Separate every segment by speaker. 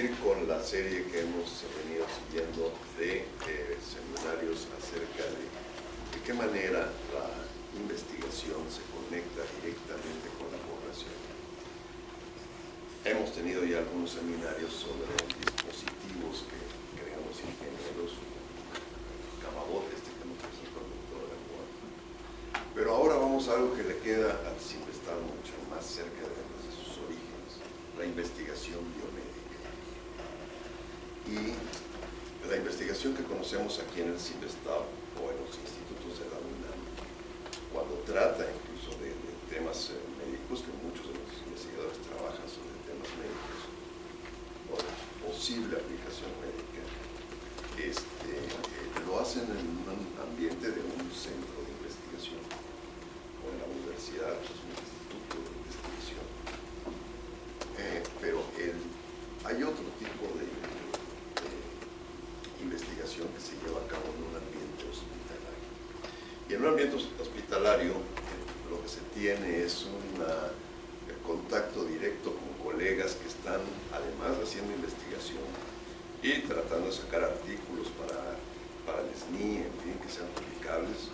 Speaker 1: seguir con la serie que hemos venido siguiendo de seminarios acerca de qué manera la investigación se conecta directamente con la población. Hemos tenido ya algunos seminarios sobre dispositivos que crean los ingenieros, camabotes que nos presentó el doctor Gamboa. Pero ahora vamos a algo que le queda al CIMBESTAB mucho más cerca de sus orígenes, la investigación biomédica. Y la investigación que conocemos aquí en el CIMBESTAB o en los institutos de la UNAM, cuando trata incluso de temas médicos, que muchos de los investigadores trabajan sobre temas médicos o de posible aplicación médica, lo hacen en un ambiente de un centro de investigación o en la universidad, pues es un instituto de investigación. Pero hay otro tipo de investigación que se lleva a cabo en un ambiente hospitalario. Y en un ambiente hospitalario lo que se tiene es un contacto directo con colegas que están además haciendo investigación y tratando de sacar artículos para el SNI, en fin, que sean publicables.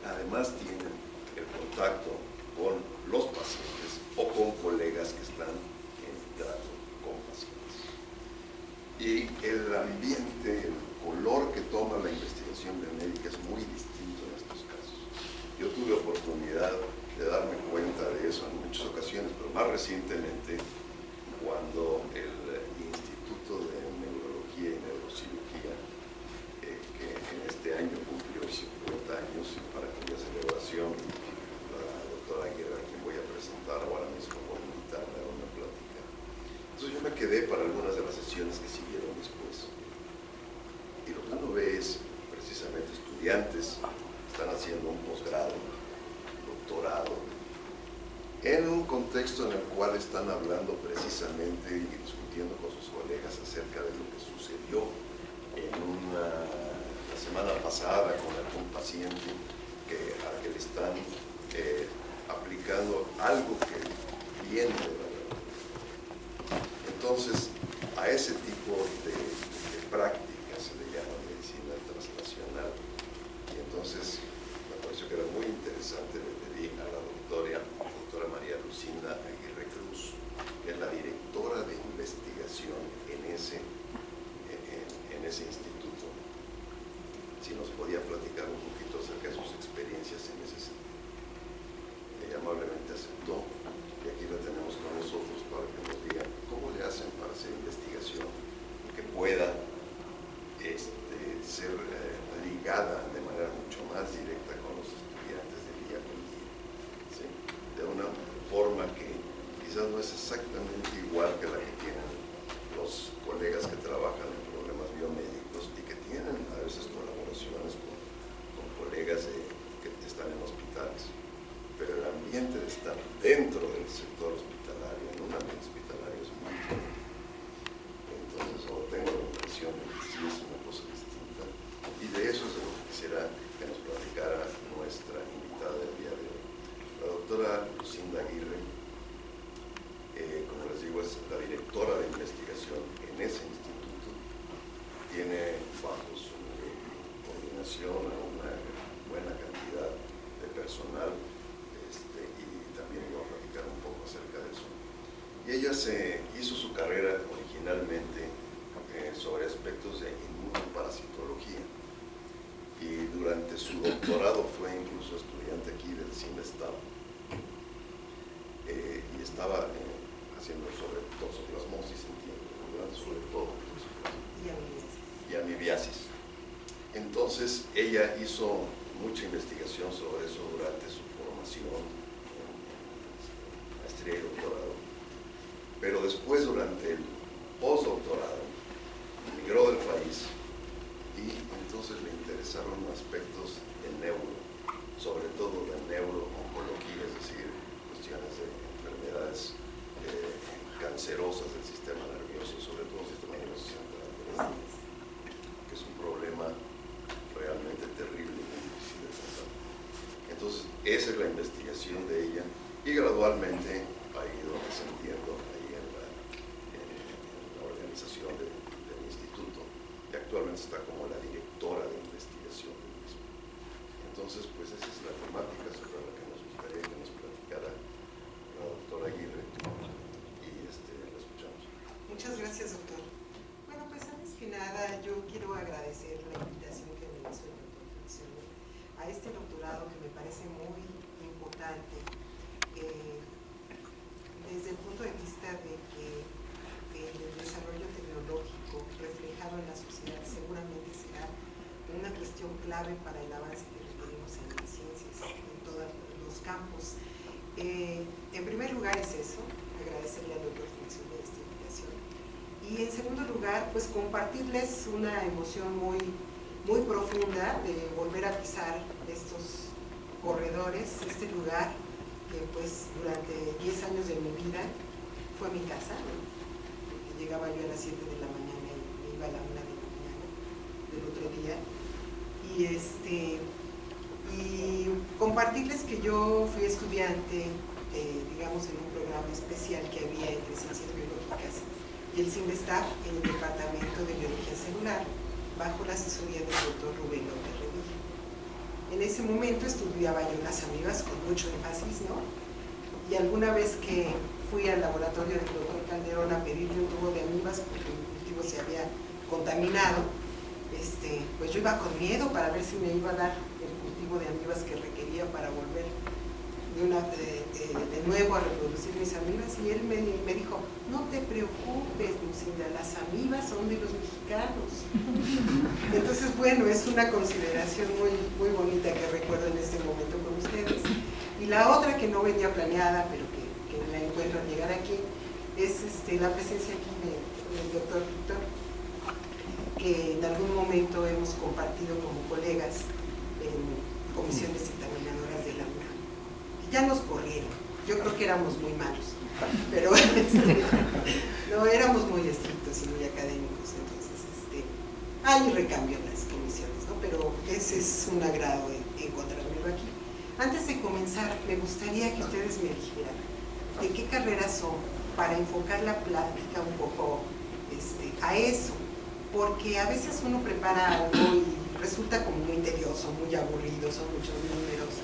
Speaker 1: Además tienen el contacto con los pacientes o con colegas que están en trato con pacientes. Y el ambiente, el color que toma la investigación biomédica es muy distinto en estos casos. Yo tuve oportunidad de darme cuenta de eso en muchas ocasiones, pero más recientemente cuando el Instituto de Neurología y Neurocirugía, que en este año cumplió 50 años, para cuya celebración la doctora Aguirre, a quien voy a presentar ahora mismo, voy a invitarme a una plática. Entonces yo me quedé para algunas de las sesiones que siguieron después. Y lo que uno ve es precisamente estudiantes que están haciendo un posgrado, doctorado, en un contexto en el cual están hablando precisamente y discutiendo con sus colegas acerca de lo que sucedió la semana pasada con algún paciente al que le están aplicando algo que viene de la verdad. Entonces, a ese tipo de prácticas se le llama medicina translacional. Y entonces me pareció que era muy interesante. Le pedí a la doctora María Lucinda Aguirre Cruz, que es la directora de investigación en ese instituto, si nos podía platicar un poquito acerca de sus experiencias en ese sentido. Ella amablemente aceptó y aquí la tenemos con nosotros para que nos diga cómo le hacen para hacer investigación y que pueda ser ligada de manera mucho más directa con los estudiantes de día con día, ¿sí? De una forma que quizás no es exactamente igual que la que tienen los colegas que trabajan en problemas biomédicos y que tienen a veces colaboraciones con colegas que están en hospitales. Pero el ambiente de estar dentro del sector hospitalario, en un ambiente hospitalario, es muy diferente. Entonces, tengo la impresión de que sí es una cosa distinta. Y de eso es de lo que quisiera que nos platicara nuestra invitada del día de hoy. La doctora Lucinda Aguirre, como les digo, es la directora de investigación en ese instituto. Tiene bajo su coordinación a una buena cantidad de personal. Y también iba a platicar un poco acerca de eso. Y ella hizo su carrera originalmente sobre aspectos de inmunoparasitología, y durante su doctorado fue incluso estudiante aquí del CIMBESTAB, y estaba haciendo sobre toxoplasmosis, sobre todo y amibiasis. Entonces ella hizo mucha investigación sobre eso durante su formación, maestría y doctorado, pero después durante el postdoctorado emigró del país y entonces le interesaron aspectos de neuro, sobre todo de neurooncología, es decir, cuestiones de enfermedades cancerosas del sistema nervioso, sobre todo el sistema nervioso central, que es un problema realmente terrible y muy difícil de tratar. Entonces, esa es la investigación de ella y gradualmente ha ido ascendiendo ahí en la organización entonces, pues esa es la temática sobre la que nos gustaría que nos platicara la doctora Aguirre, y la escuchamos.
Speaker 2: Muchas gracias, doctor. Bueno, pues antes que nada yo quiero agradecer la invitación que me hizo el doctor Feliciano a este doctorado que me parece muy importante desde el punto de vista de que el desarrollo tecnológico reflejado en la sociedad seguramente será una cuestión clave para el avance que requerimos en las ciencias, en todos los campos. En primer lugar es eso, agradecerle al doctor Feliciano de esta invitación. Y en segundo lugar, pues compartirles una emoción muy profunda de volver a pisar estos corredores, este lugar que pues durante 10 años de mi vida fue mi casa, ¿no? Porque llegaba yo a las 7 de la mañana y me iba a la 1 de la mañana del otro día. Y compartirles que yo fui estudiante, digamos, en un programa especial que había entre ciencias biológicas y el CIMBESTAF en el departamento de biología celular, bajo la asesoría del doctor Rubén López Revilla. En ese momento estudiaba yo las amibas con mucho énfasis, ¿no? Y alguna vez que fui al laboratorio del doctor Calderón a pedirle un tubo de amibas porque el cultivo se había contaminado, pues yo iba con miedo para ver si me iba a dar el cultivo de amibas que requería para volver de nuevo a reproducir mis amibas, y él me dijo: no te preocupes, Lucinda, las amibas son de los mexicanos. Entonces, bueno, es una consideración muy bonita que recuerdo en este momento con ustedes. Y la otra que no venía planeada, pero que la encuentro al llegar aquí, es la presencia aquí del doctor Víctor, que en algún momento hemos compartido como colegas en comisiones dictaminadoras de la UNAM. Ya nos corrieron, yo creo que éramos muy malos, pero no, éramos muy estrictos y muy académicos, entonces hay recambio en las comisiones, ¿no? Pero ese es un agrado encontrármelo aquí. Antes de comenzar, me gustaría que ustedes me dijeran de qué carreras son, para enfocar la plática un poco a eso, porque a veces uno prepara algo y resulta como muy tedioso, muy aburrido, son muchos números,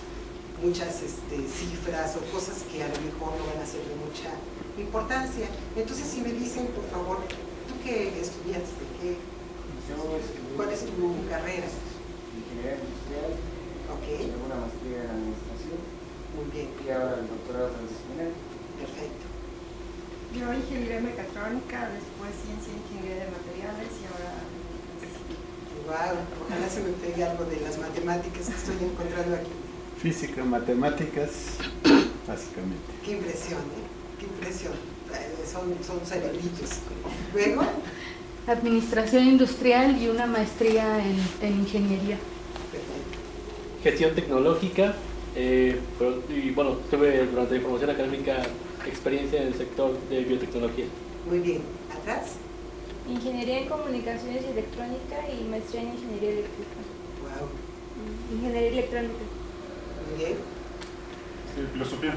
Speaker 2: muchas cifras o cosas que a lo mejor no van a ser de mucha importancia. Entonces, si me dicen, por favor, ¿tú qué estudiaste? ¿Cuál es tu carrera?
Speaker 3: Ingeniería industrial.
Speaker 2: Ok.
Speaker 3: Tengo una maestría en administración.
Speaker 2: Muy bien.
Speaker 3: Y ahora el doctorado transdisciplinar.
Speaker 2: Perfecto.
Speaker 4: Yo ingeniería mecatrónica, después ciencia e ingeniería de materiales y ahora
Speaker 2: Wow, ojalá se me pegue algo de las matemáticas que estoy encontrando aquí.
Speaker 5: Física, matemáticas, básicamente.
Speaker 2: Qué impresión, ¿eh? Qué impresión. Son cerebritos. Luego,
Speaker 6: Administración industrial y una maestría en ingeniería.
Speaker 2: perfecto.
Speaker 7: Gestión tecnológica, y bueno, tuve durante mi formación académica experiencia en el sector de biotecnología.
Speaker 2: Muy bien. ¿Atrás?
Speaker 8: Ingeniería en Comunicaciones y Electrónica y maestría en Ingeniería Eléctrica.
Speaker 2: Wow.
Speaker 8: Ingeniería Electrónica.
Speaker 2: Muy bien.
Speaker 5: Filosofía.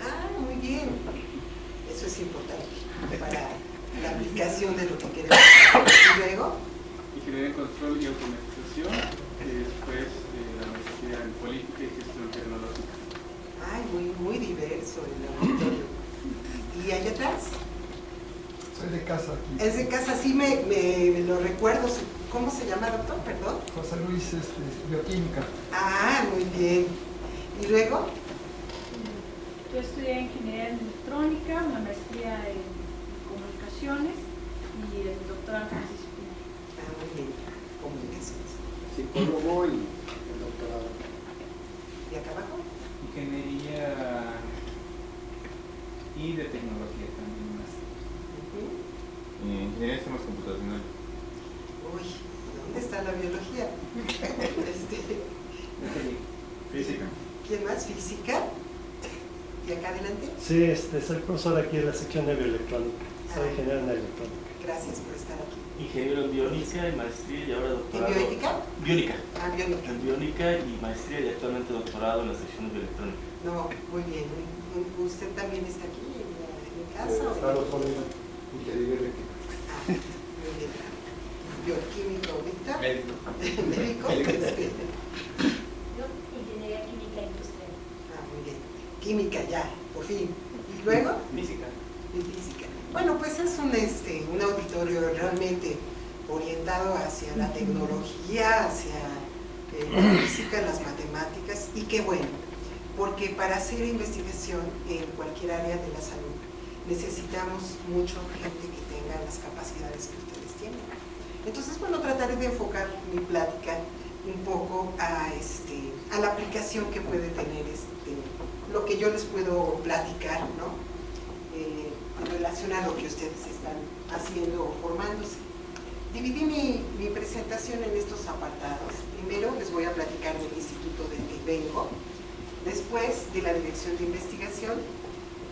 Speaker 2: Ah, muy bien. Eso es importante para la aplicación de lo que queremos. Y luego,
Speaker 9: Ingeniería en Control y Automatización, y después la maestría en Política y Gestión Tecnológica.
Speaker 2: ay, muy diverso el laboratorio. ¿Y allá atrás?
Speaker 10: Soy de casa aquí.
Speaker 2: Es de casa, sí me lo recuerdo. ¿Cómo se llama, doctor? Perdón.
Speaker 10: José Luis, bioquímica.
Speaker 2: Ah, muy bien. ¿Y luego?
Speaker 4: yo estudié ingeniería en electrónica, una maestría en comunicaciones y el doctorado en transdisciplinar.
Speaker 2: Ah, muy bien. Comunicaciones.
Speaker 3: Psicólogo y el doctorado.
Speaker 2: ¿Y acá abajo?
Speaker 9: Ingeniería y de tecnología también más.
Speaker 5: Ingeniería de sistemas computacionales.
Speaker 2: Uy, ¿dónde está la biología?
Speaker 5: Física.
Speaker 2: ¿Quién más? ¿Física? ¿Y acá adelante?
Speaker 11: Sí, soy profesor aquí en la sección de bioelectrónica. Soy ingeniero en electrónica.
Speaker 2: Gracias por estar aquí.
Speaker 12: Ingeniero en biónica y maestría y ahora
Speaker 2: ¿En
Speaker 12: doctorado.
Speaker 2: bioética?
Speaker 12: Biónica.
Speaker 2: Ah, biónica.
Speaker 12: En biónica y maestría y actualmente doctorado en la sección de bioelectrónica.
Speaker 2: No, muy bien. ¿Usted también está aquí en casa?
Speaker 10: Estados Unidos. Ingeniería eléctrica.
Speaker 2: Ah, muy bien. ¿Bioquímico, Víctor?
Speaker 3: Médico.
Speaker 2: Médico.
Speaker 8: Yo,
Speaker 2: orientado hacia la tecnología, hacia la física, las matemáticas, y qué bueno, porque para hacer investigación en cualquier área de la salud necesitamos mucho gente que tenga las capacidades que ustedes tienen. Entonces, bueno, trataré de enfocar mi plática un poco a la aplicación que puede tener lo que yo les puedo platicar, ¿no? En relación a lo que ustedes están haciendo o formándose. Dividí mi presentación en estos apartados. Primero les voy a platicar del instituto del que vengo, después de la dirección de investigación,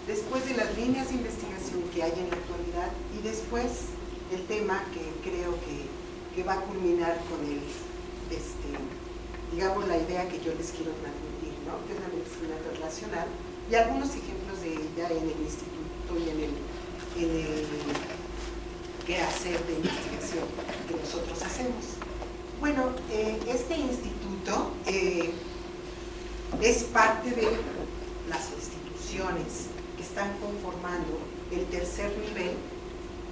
Speaker 2: después de las líneas de investigación que hay en la actualidad y después el tema que creo que va a culminar con digamos, la idea que yo les quiero transmitir, ¿no? Que es la medicina translacional, y algunos ejemplos de ella en el instituto y en el quehacer de investigación que nosotros hacemos. Bueno, este instituto es parte de las instituciones que están conformando el tercer nivel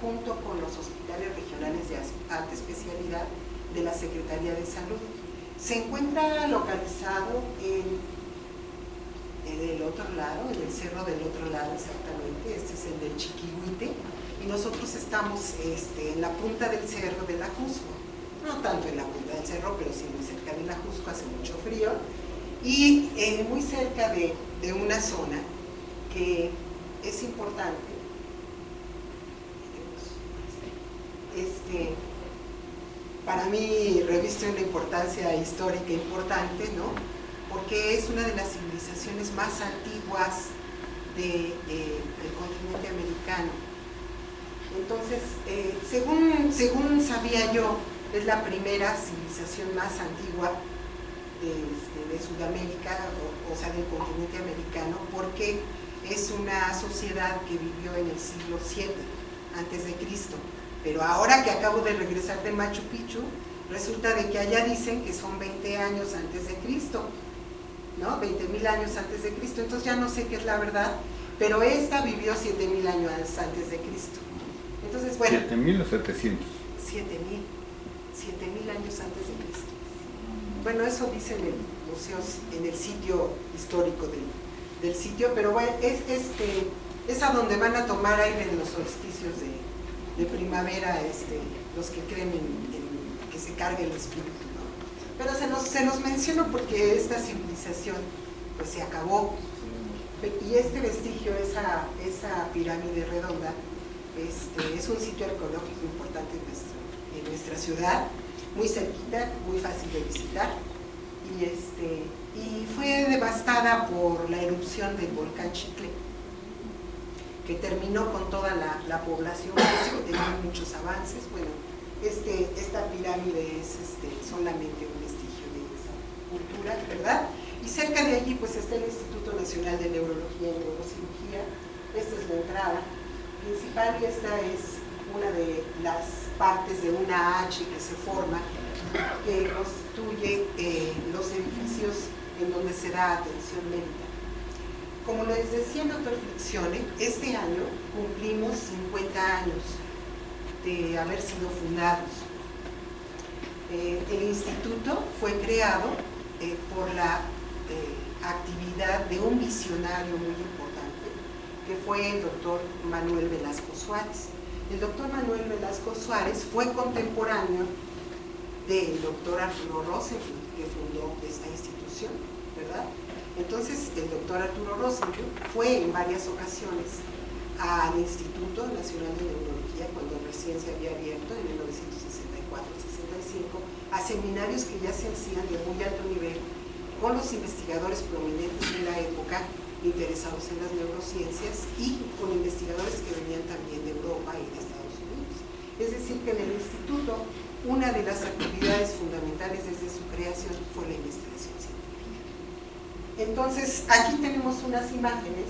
Speaker 2: junto con los hospitales regionales de alta especialidad de la Secretaría de Salud. Se encuentra localizado en el otro lado, en el cerro del otro lado exactamente, este es el del Chiquihuite, y nosotros estamos en la punta del cerro de la Jusco, no tanto en la punta del cerro, pero sí muy cerca de la Jusco, hace mucho frío, y muy cerca de una zona que es importante, para mí reviste una importancia histórica importante, ¿no? Porque es una de las civilizaciones más antiguas del continente americano. Entonces, según sabía yo, es la primera civilización más antigua de Sudamérica, o sea, del continente americano, porque es una sociedad que vivió en el siglo VII antes de Cristo. Pero ahora que acabo de regresar de Machu Picchu, resulta de que allá dicen que son 20 años antes de Cristo, ¿no? 20.000 años antes de Cristo, entonces ya no sé qué es la verdad, pero esta vivió 7.000 años antes de Cristo. Entonces, bueno.
Speaker 5: 7.000 o 700.
Speaker 2: 7.000 años antes de Cristo. Bueno, eso dice en el museo, en el sitio histórico del sitio, pero bueno, es a donde van a tomar aire en los solsticios de primavera, los que creen en que se cargue el espíritu, ¿no? Pero se los menciono porque esta civilización pues se acabó, y este vestigio, esa pirámide redonda, es un sitio arqueológico importante en nuestra ciudad, muy cerquita, muy fácil de visitar, y fue devastada por la erupción del volcán Chicle, que terminó con toda la población, que tenía muchos avances. Bueno, esta pirámide es solamente un vestigio de esa cultura, ¿verdad? Y cerca de allí pues está el Instituto Nacional de Neurología y Neurocirugía. Esta es la entrada principal y esta es una de las partes de una H que se forma, que constituye los edificios en donde se da atención médica. Como les decía el doctor Flexione, este año cumplimos 50 años de haber sido fundados. El instituto fue creado por la actividad de un visionario muy importante, que fue el doctor Manuel Velasco Suárez. El doctor Manuel Velasco Suárez fue contemporáneo del doctor Arturo Rosenbluth, que fundó esta institución, ¿verdad? Entonces, el doctor Arturo Rosenbluth fue en varias ocasiones al Instituto Nacional de Neurología, cuando recién se había abierto en 1964-65, a seminarios que ya se hacían de muy alto nivel con los investigadores prominentes de la época interesados en las neurociencias y con investigadores que venían también de Europa y de Estados Unidos. Es decir, que en el instituto una de las actividades fundamentales desde su creación fue la investigación científica. Entonces, aquí tenemos unas imágenes.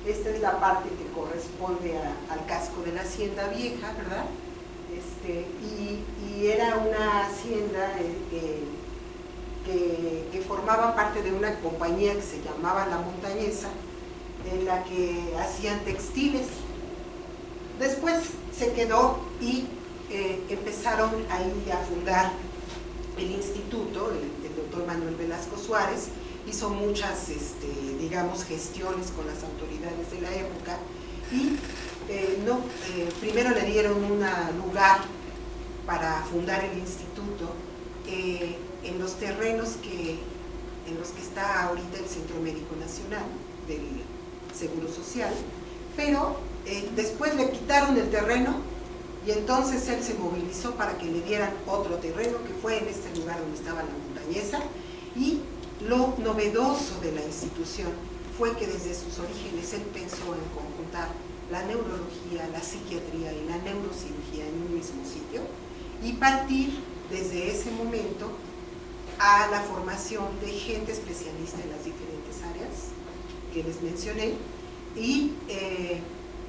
Speaker 2: Esta es la parte que corresponde al casco de la Hacienda Vieja, ¿verdad? Y era una hacienda que formaba parte de una compañía que se llamaba La Montañesa, en la que hacían textiles. Después se quedó y empezaron ahí a fundar el instituto, el doctor Manuel Velasco Suárez, hizo muchas, digamos, gestiones con las autoridades de la época y primero le dieron un lugar para fundar el instituto en los terrenos en los que está ahorita el Centro Médico Nacional del Seguro Social, pero después le quitaron el terreno y entonces él se movilizó para que le dieran otro terreno, que fue en este lugar donde estaba la montañesa. Y lo novedoso de la institución fue que desde sus orígenes él pensó en conjuntar la neurología, la psiquiatría y la neurocirugía en un mismo sitio y partir desde ese momento a la formación de gente especialista en las diferentes áreas que les mencioné y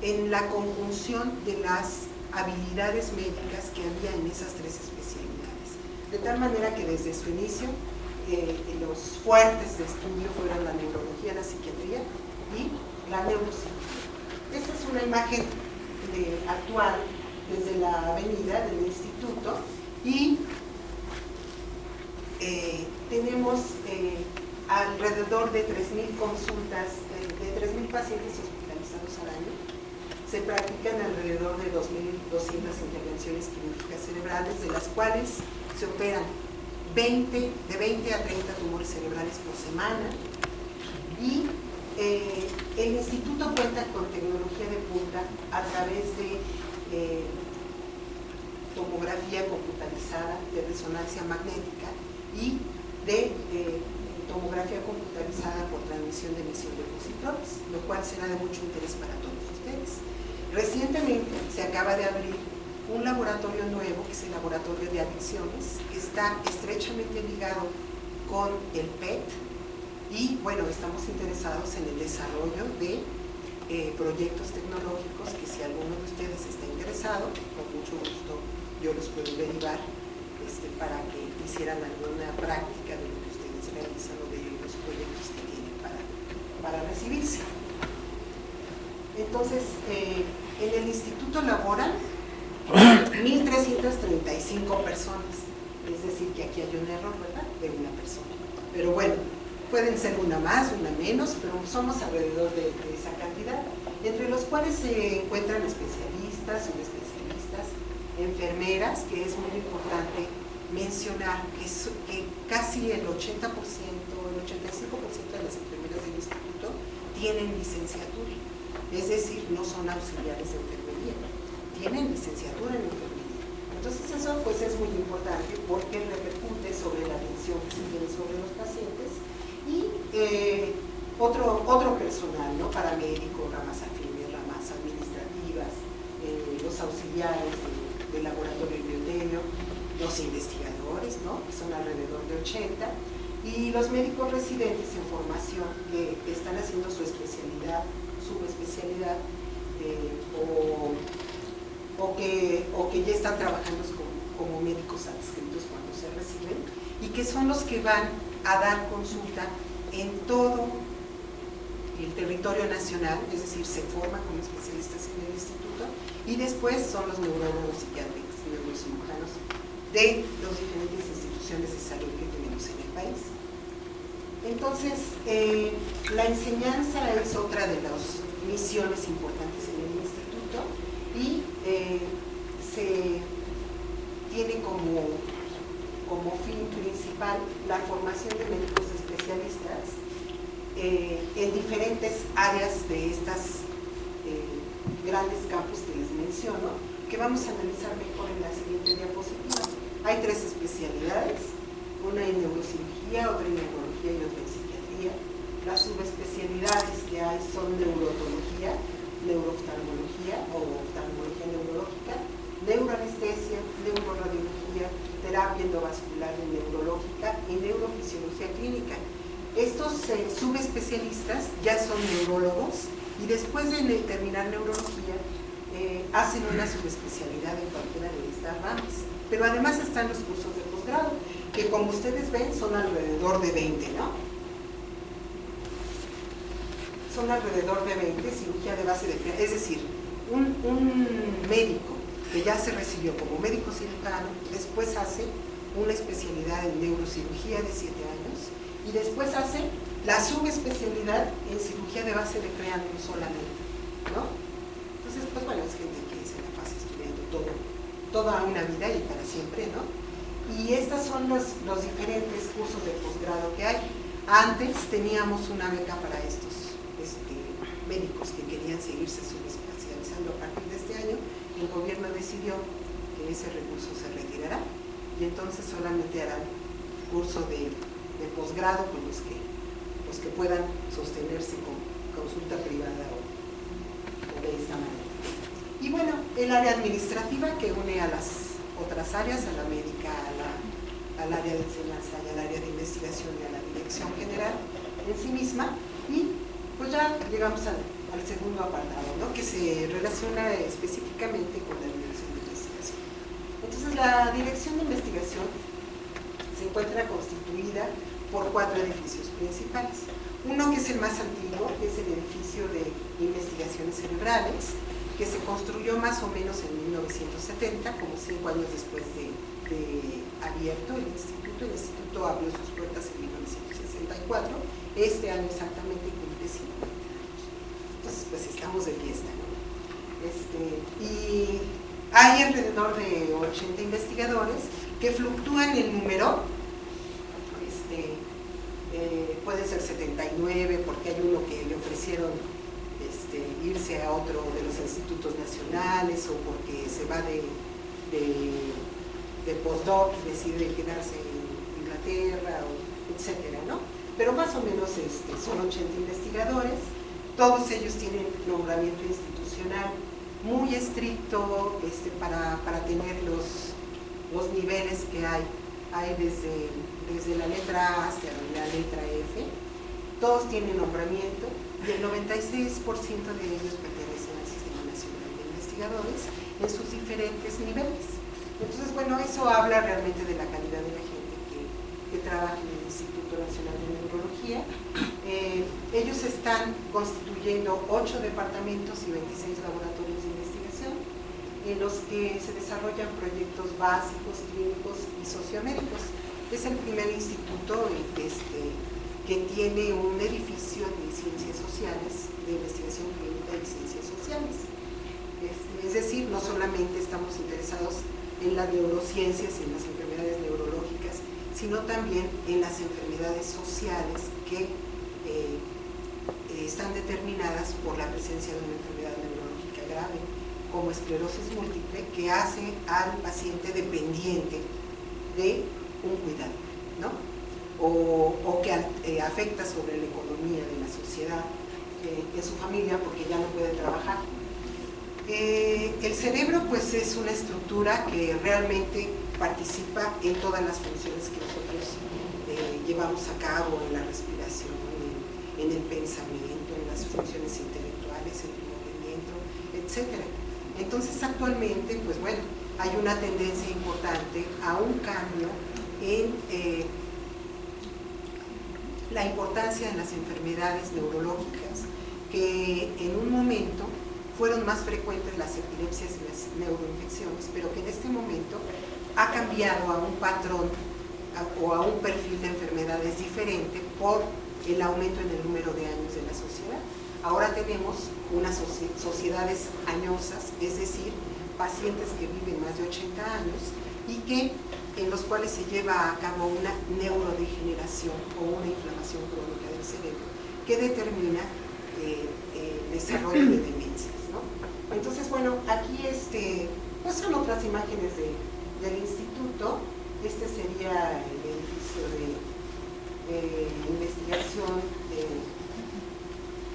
Speaker 2: en la conjunción de las habilidades médicas que había en esas tres especialidades. De tal manera que desde su inicio los fuertes de estudio fueron la neurología, la psiquiatría y la neurocirugía. Esta es una imagen actual desde la avenida del instituto y tenemos alrededor de 3.000 consultas, de 3.000 pacientes hospitalizados al año. Se practican alrededor de 2.200 intervenciones quirúrgicas cerebrales, de las cuales se operan de 20 a 30 tumores cerebrales por semana. Y el instituto cuenta con tecnología de punta a través de tomografía computarizada, de resonancia magnética y de tomografía computarizada por transmisión de emisión de positrones, lo cual será de mucho interés para todos ustedes. Recientemente se acaba de abrir un laboratorio nuevo, que es el Laboratorio de Adicciones, que está estrechamente ligado con el PET y bueno, estamos interesados en el desarrollo de proyectos tecnológicos que si alguno de ustedes está interesado, con mucho gusto yo los puedo derivar para que hicieran alguna práctica de lo que ustedes realizan o de los proyectos que tienen para recibirse. Entonces, en el instituto laboran 1.335 personas, es decir, que aquí hay un error, ¿verdad?, de una persona. Pero bueno, pueden ser una más, una menos, pero somos alrededor de esa cantidad, entre los cuales se encuentran especialistas, subespecialistas, enfermeras, que es muy importante mencionar que casi el 80%, el 85% de las enfermeras del instituto tienen licenciatura, es decir, no son auxiliares de enfermería, tienen licenciatura en enfermería. Entonces eso pues es muy importante porque repercute sobre la atención que se tiene sobre los pacientes y otro personal, ¿no?, paramédico, ramas afines, ramas administrativas, los auxiliares del laboratorio y bioterio, los investigadores, ¿no?, que son alrededor de 80, y los médicos residentes en formación que están haciendo su especialidad, subespecialidad, o que ya están trabajando como médicos adscritos cuando se reciben, y que son los que van a dar consulta en todo el territorio nacional, es decir, se forman como especialistas en el instituto, y después son los neurólogos psiquiátricos, neurocirujanos de las diferentes instituciones de salud que tenemos en el país. Entonces, la enseñanza es otra de las misiones importantes en el instituto y se tiene como fin principal la formación de médicos especialistas en diferentes áreas de estas grandes campos que les menciono, que vamos a analizar mejor en la siguiente diapositiva. Hay tres especialidades, una en neurocirugía, otra en neurología y otra en psiquiatría. Las subespecialidades que hay son neurotología, neurooftalmología o oftalmología neurológica, neuroanestesia, neuroradiología, terapia endovascular y neurológica y neurofisiología clínica. Estos subespecialistas ya son neurólogos y después de terminar neurología hacen una subespecialidad en cualquiera de estas ramas. Pero además están los cursos de posgrado, que como ustedes ven son alrededor de 20, ¿no? Son alrededor de 20, cirugía de base de pierna, es decir, un médico que ya se recibió como médico cirujano, después hace una especialidad en neurocirugía de 7 años y después hace la subespecialidad en cirugía de base de cráneo solamente, ¿no? Entonces, pues bueno, es gente que se la pasa estudiando toda una vida y para siempre, ¿no? Y estos son los diferentes cursos de posgrado que hay. Antes teníamos una beca para estos médicos que querían seguirse subespecializando a partir de este año. El gobierno decidió que ese recurso se retirará y entonces solamente harán curso de posgrado con los que puedan sostenerse con consulta privada o de esta manera. Y bueno, el área administrativa que une a las otras áreas, a la médica, al área de enseñanza y al área de investigación y a la dirección general en sí misma. Y pues ya llegamos al segundo apartado, ¿no? Que se relaciona específicamente con la dirección de investigación. Entonces, la dirección de investigación se encuentra constituida por 4 edificios principales. Uno que es el más antiguo, que es el edificio de investigaciones cerebrales, que se construyó más o menos en 1970, como 5 años después de abierto el instituto. El instituto abrió sus puertas en 1964, este año exactamente cumple 50 años. Entonces, pues estamos de fiesta, ¿no? Y hay alrededor de 80 investigadores que fluctúan en número. Puede ser 79 porque hay uno que le ofrecieron irse a otro de los institutos nacionales o porque se va de postdoc y decide quedarse en Inglaterra, etcétera, ¿no? Pero más o menos son 80 investigadores. Todos ellos tienen nombramiento institucional muy estricto para tener los niveles que hay. Hay desde la letra A hasta la letra F. Todos tienen nombramiento y el 96% de ellos pertenecen al Sistema Nacional de Investigadores en sus diferentes niveles. Entonces, bueno, eso habla realmente de la calidad de la gente que trabaja en el Instituto Nacional de Neurología. Ellos están constituyendo 8 departamentos y 26 laboratorios de investigación en los que se desarrollan proyectos básicos, clínicos y sociomédicos. Es el primer instituto que tiene un edificio de ciencias sociales, de investigación clínica y ciencias sociales. Es decir, no solamente estamos interesados en las neurociencias, en las enfermedades neurológicas, sino también en las enfermedades sociales que están determinadas por la presencia de una enfermedad neurológica grave, como esclerosis múltiple, que hace al paciente dependiente de un cuidado, ¿no? O que afecta sobre la economía de la sociedad, en su familia, porque ya no puede trabajar. El cerebro, pues, es una estructura que realmente participa en todas las funciones que nosotros llevamos a cabo, en la respiración, en el pensamiento, en las funciones intelectuales, en el movimiento, etc. Entonces, actualmente, pues bueno, hay una tendencia importante a un cambio en la importancia de las enfermedades neurológicas, que en un momento fueron más frecuentes las epilepsias y las neuroinfecciones, pero que en este momento ha cambiado a un patrón o a un perfil de enfermedades diferente por el aumento en el número de años de la sociedad. Ahora tenemos unas sociedades añosas, es decir, pacientes que viven más de 80 años y en los cuales se lleva a cabo una neurodegeneración o una inflamación crónica del cerebro que determina el desarrollo de demencias, ¿no? Entonces, bueno, aquí pues son otras imágenes del instituto. Este sería el edificio de investigación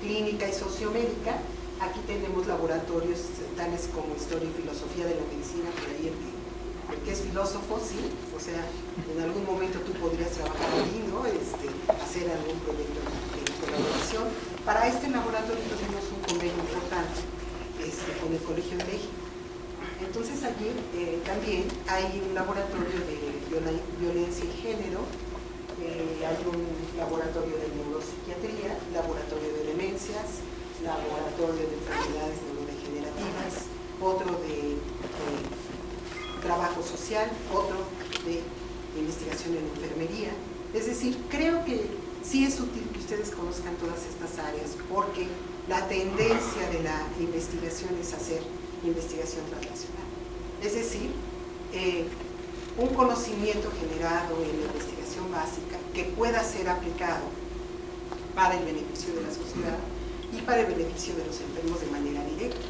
Speaker 2: clínica y sociomédica. Aquí tenemos laboratorios tales como Historia y Filosofía de la Medicina, por ahí el que es filósofo, sí, o sea, en algún momento tú podrías trabajar allí, ¿no? Hacer algún proyecto de colaboración. Para este laboratorio tenemos un convenio importante con el Colegio de México. Entonces allí también hay un laboratorio de violencia y género, hay un laboratorio de neuropsiquiatría, laboratorio de demencias, laboratorio de enfermedades neurodegenerativas, otro de trabajo social, otro de investigación en enfermería. Es decir, creo que sí es útil que ustedes conozcan todas estas áreas, porque la tendencia de la investigación es hacer investigación translacional. Es decir, un conocimiento generado en la investigación básica que pueda ser aplicado para el beneficio de la sociedad y para el beneficio de los enfermos de manera directa.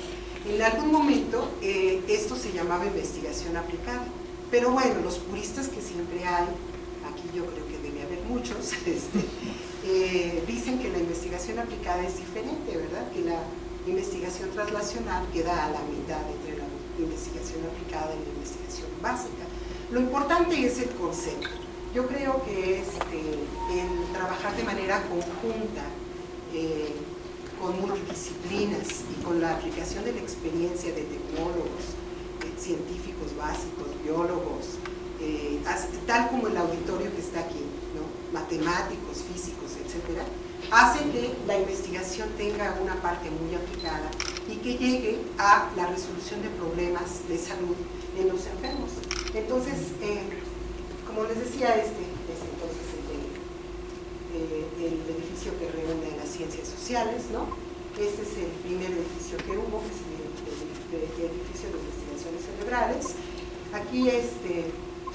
Speaker 2: En algún momento esto se llamaba investigación aplicada, pero bueno, los puristas que siempre hay, aquí yo creo que debe haber muchos, dicen que la investigación aplicada es diferente, ¿verdad? Que la investigación translacional queda a la mitad entre la investigación aplicada y la investigación básica. Lo importante es el concepto. Yo creo que el trabajar de manera conjunta, con multidisciplinas y con la aplicación de la experiencia de tecnólogos, científicos básicos, biólogos, tal como el auditorio que está aquí, ¿no? Matemáticos, físicos, etcétera, hace que la investigación tenga una parte muy aplicada y que llegue a la resolución de problemas de salud en los enfermos. Entonces, como les decía, es entonces el edificio que reúne las ciencias sociales, ¿no? Este es el primer edificio que hubo, que es el edificio de investigaciones cerebrales. Aquí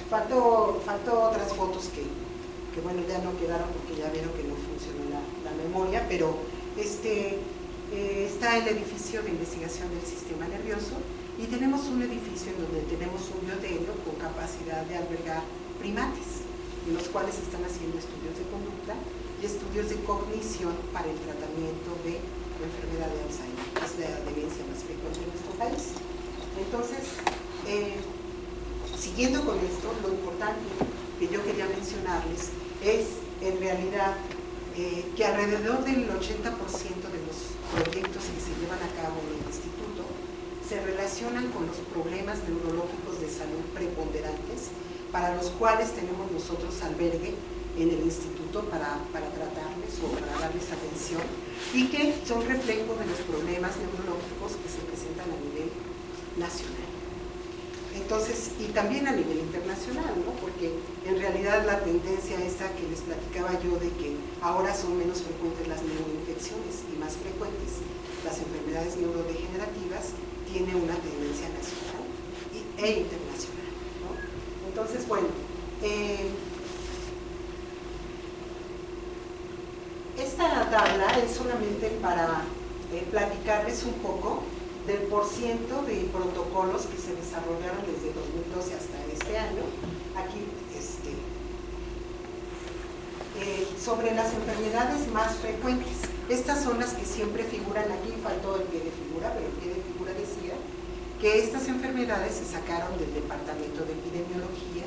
Speaker 2: faltó otras fotos que bueno, ya no quedaron porque ya vieron que no funcionó la memoria, pero está el edificio de investigación del sistema nervioso y tenemos un edificio en donde tenemos un biotelio con capacidad de albergar primates, en los cuales están haciendo estudios de conducta y estudios de cognición para el tratamiento de la enfermedad de Alzheimer, que es la demencia más frecuente en nuestro país. Entonces, siguiendo con esto, lo importante que yo quería mencionarles es, en realidad, que alrededor del 80% de los proyectos que se llevan a cabo en el instituto se relacionan con los problemas neurológicos de salud preponderantes, para los cuales tenemos nosotros albergue en el instituto para tratarles o para darles atención, y que son reflejo de los problemas neurológicos que se presentan a nivel nacional. Entonces, y también a nivel internacional, ¿no? Porque en realidad la tendencia esta que les platicaba yo de que ahora son menos frecuentes las neuroinfecciones y más frecuentes las enfermedades neurodegenerativas, tiene una tendencia nacional e internacional, ¿no? Entonces, bueno, esta tabla es solamente para platicarles un poco del porciento de protocolos que se desarrollaron desde 2012 hasta este año. Aquí, sobre las enfermedades más frecuentes. Estas son las que siempre figuran aquí, faltó el pie de figura, pero el pie de figura decía que estas enfermedades se sacaron del Departamento de Epidemiología,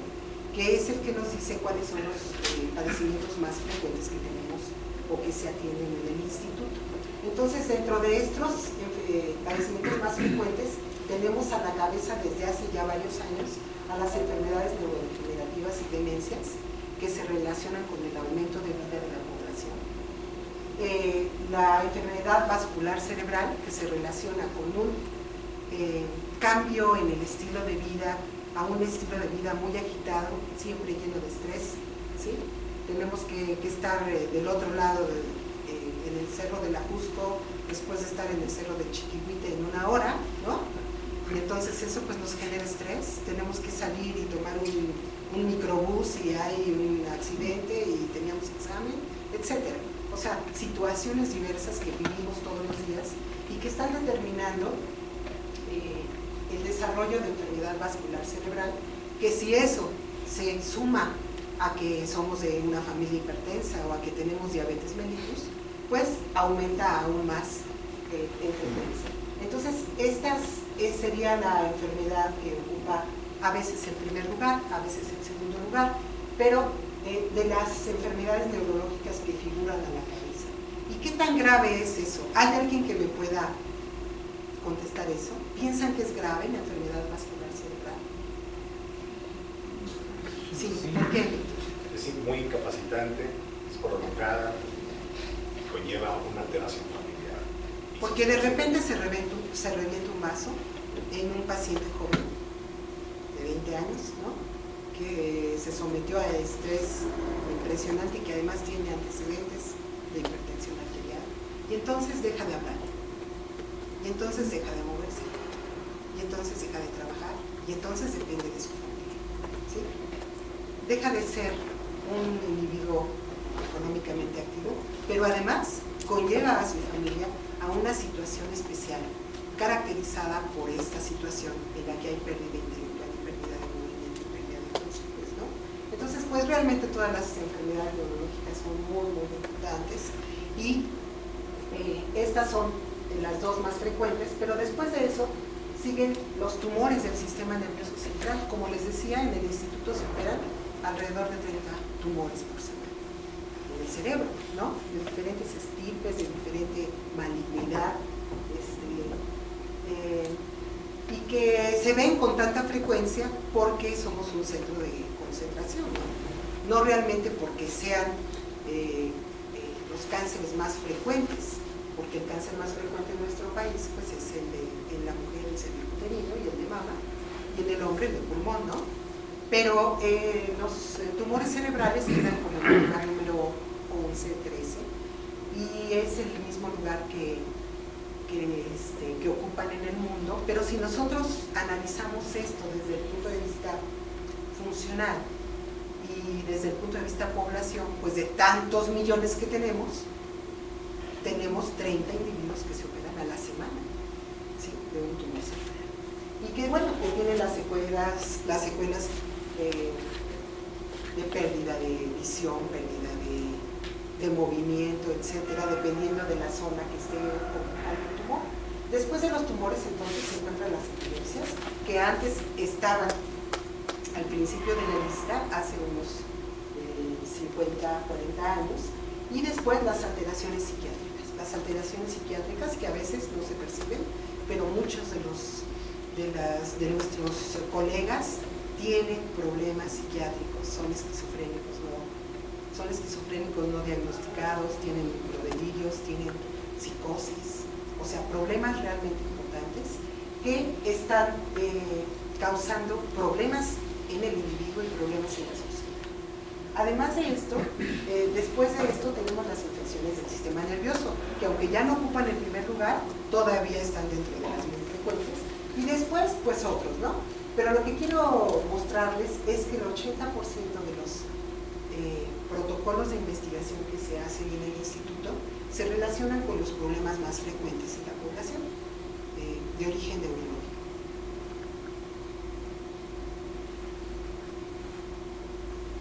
Speaker 2: que es el que nos dice cuáles son los padecimientos más frecuentes que tenemos o que se atienden en el instituto. Entonces, dentro de estos padecimientos más frecuentes, tenemos a la cabeza desde hace ya varios años a las enfermedades neurodegenerativas y demencias que se relacionan con el aumento de vida de la población. La enfermedad vascular cerebral, que se relaciona con un cambio en el estilo de vida, a un estilo de vida muy agitado, siempre lleno de estrés, ¿sí? Tenemos que estar del otro lado en el Cerro del Ajusco, después de estar en el Cerro de Chiquihuite en una hora, ¿no? Y entonces eso pues nos genera estrés, tenemos que salir y tomar un microbús y hay un accidente y teníamos examen, etcétera. O sea, situaciones diversas que vivimos todos los días y que están determinando el desarrollo de enfermedad vascular cerebral, que si eso se suma a que somos de una familia hipertensa o a que tenemos diabetes mellitus, pues aumenta aún más el frecuencia. Entonces, esta sería la enfermedad que ocupa a veces el primer lugar, a veces el segundo lugar, pero de las enfermedades neurológicas que figuran a la cabeza. ¿Y qué tan grave es eso? ¿Hay alguien que me pueda contestar eso? ¿Piensan que es grave la enfermedad vascular cerebral? Sí, ¿por qué?
Speaker 13: Es muy incapacitante, es prolongada, conlleva una alteración familiar.
Speaker 2: Porque de repente se revienta un vaso, en un paciente joven de 20 años, ¿no? Que se sometió a estrés impresionante y que además tiene antecedentes de hipertensión arterial, y entonces deja de hablar, y entonces deja de moverse, y entonces deja de trabajar, y entonces depende de su familia, ¿sí? Deja de ser un individuo económicamente activo, pero además conlleva a su familia a una situación especial, caracterizada por esta situación en la que hay pérdida intelectual y pérdida de movimiento y pérdida de funciones, ¿no? Entonces, pues realmente todas las enfermedades neurológicas son muy, muy importantes, y estas son las dos más frecuentes, pero después de eso siguen los tumores del sistema nervioso central. Como les decía, en el instituto se operan alrededor de 30 tumores por semana en el cerebro, ¿no? De diferentes estirpes, de diferente malignidad, y que se ven con tanta frecuencia porque somos un centro de concentración, ¿no? No realmente porque sean los cánceres más frecuentes, porque el cáncer más frecuente en nuestro país pues es el de en la mujer, el cervicuterino y el de mama, y en el hombre el de pulmón, ¿no? Pero los tumores cerebrales quedan como en el lugar número 11, 13, y es el mismo lugar que ocupan en el mundo. Pero si nosotros analizamos esto desde el punto de vista funcional y desde el punto de vista población, pues de tantos millones que tenemos 30 individuos que se operan a la semana, ¿sí? De un tumor cerebral, y que bueno, que tienen las secuelas de pérdida de visión, pérdida de movimiento, etcétera, dependiendo de la zona que esté ocupando el tumor. Después de los tumores, entonces, se encuentran las epilepsias, que antes estaban al principio de la lista, hace unos 50, 40 años, y después las alteraciones psiquiátricas. Las alteraciones psiquiátricas que a veces no se perciben, pero muchos de nuestros colegas tienen problemas psiquiátricos, son esquizofrénicos no diagnosticados, tienen microdelirios, tienen psicosis, o sea, problemas realmente importantes que están causando problemas en el individuo y problemas en la sociedad. Además de esto, después de esto tenemos las infecciones del sistema nervioso, que aunque ya no ocupan el primer lugar, todavía están dentro de las muy frecuentes, y después pues otros, ¿no? Pero lo que quiero mostrarles es que el 80% de los protocolos de investigación que se hacen en el instituto se relacionan con los problemas más frecuentes en la población de origen neurológico.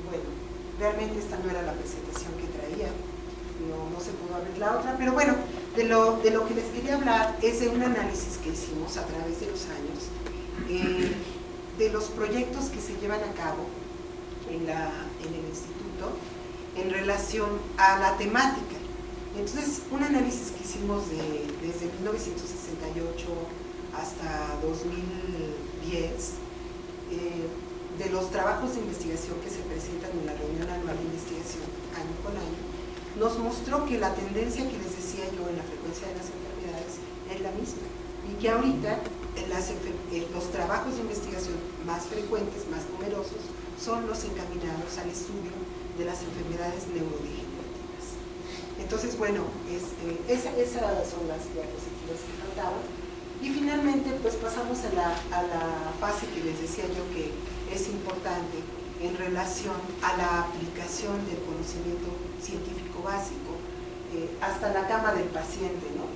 Speaker 2: Bueno, realmente esta no era la presentación que traía, no se pudo abrir la otra, pero bueno, de lo que les quería hablar es de un análisis que hicimos a través de los años, de los proyectos que se llevan a cabo en el instituto en relación a la temática. Entonces, un análisis que hicimos desde 1968 hasta 2010 de los trabajos de investigación que se presentan en la reunión anual de investigación año con año, nos mostró que la tendencia que les decía yo en la frecuencia de las enfermedades es la misma, y que ahorita los trabajos de investigación más frecuentes, más numerosos, son los encaminados al estudio de las enfermedades neurodegenerativas. Entonces, bueno, esas son las diapositivas que faltaban. Y finalmente, pues pasamos a la fase que les decía yo que es importante en relación a la aplicación del conocimiento científico básico hasta la cama del paciente, ¿no?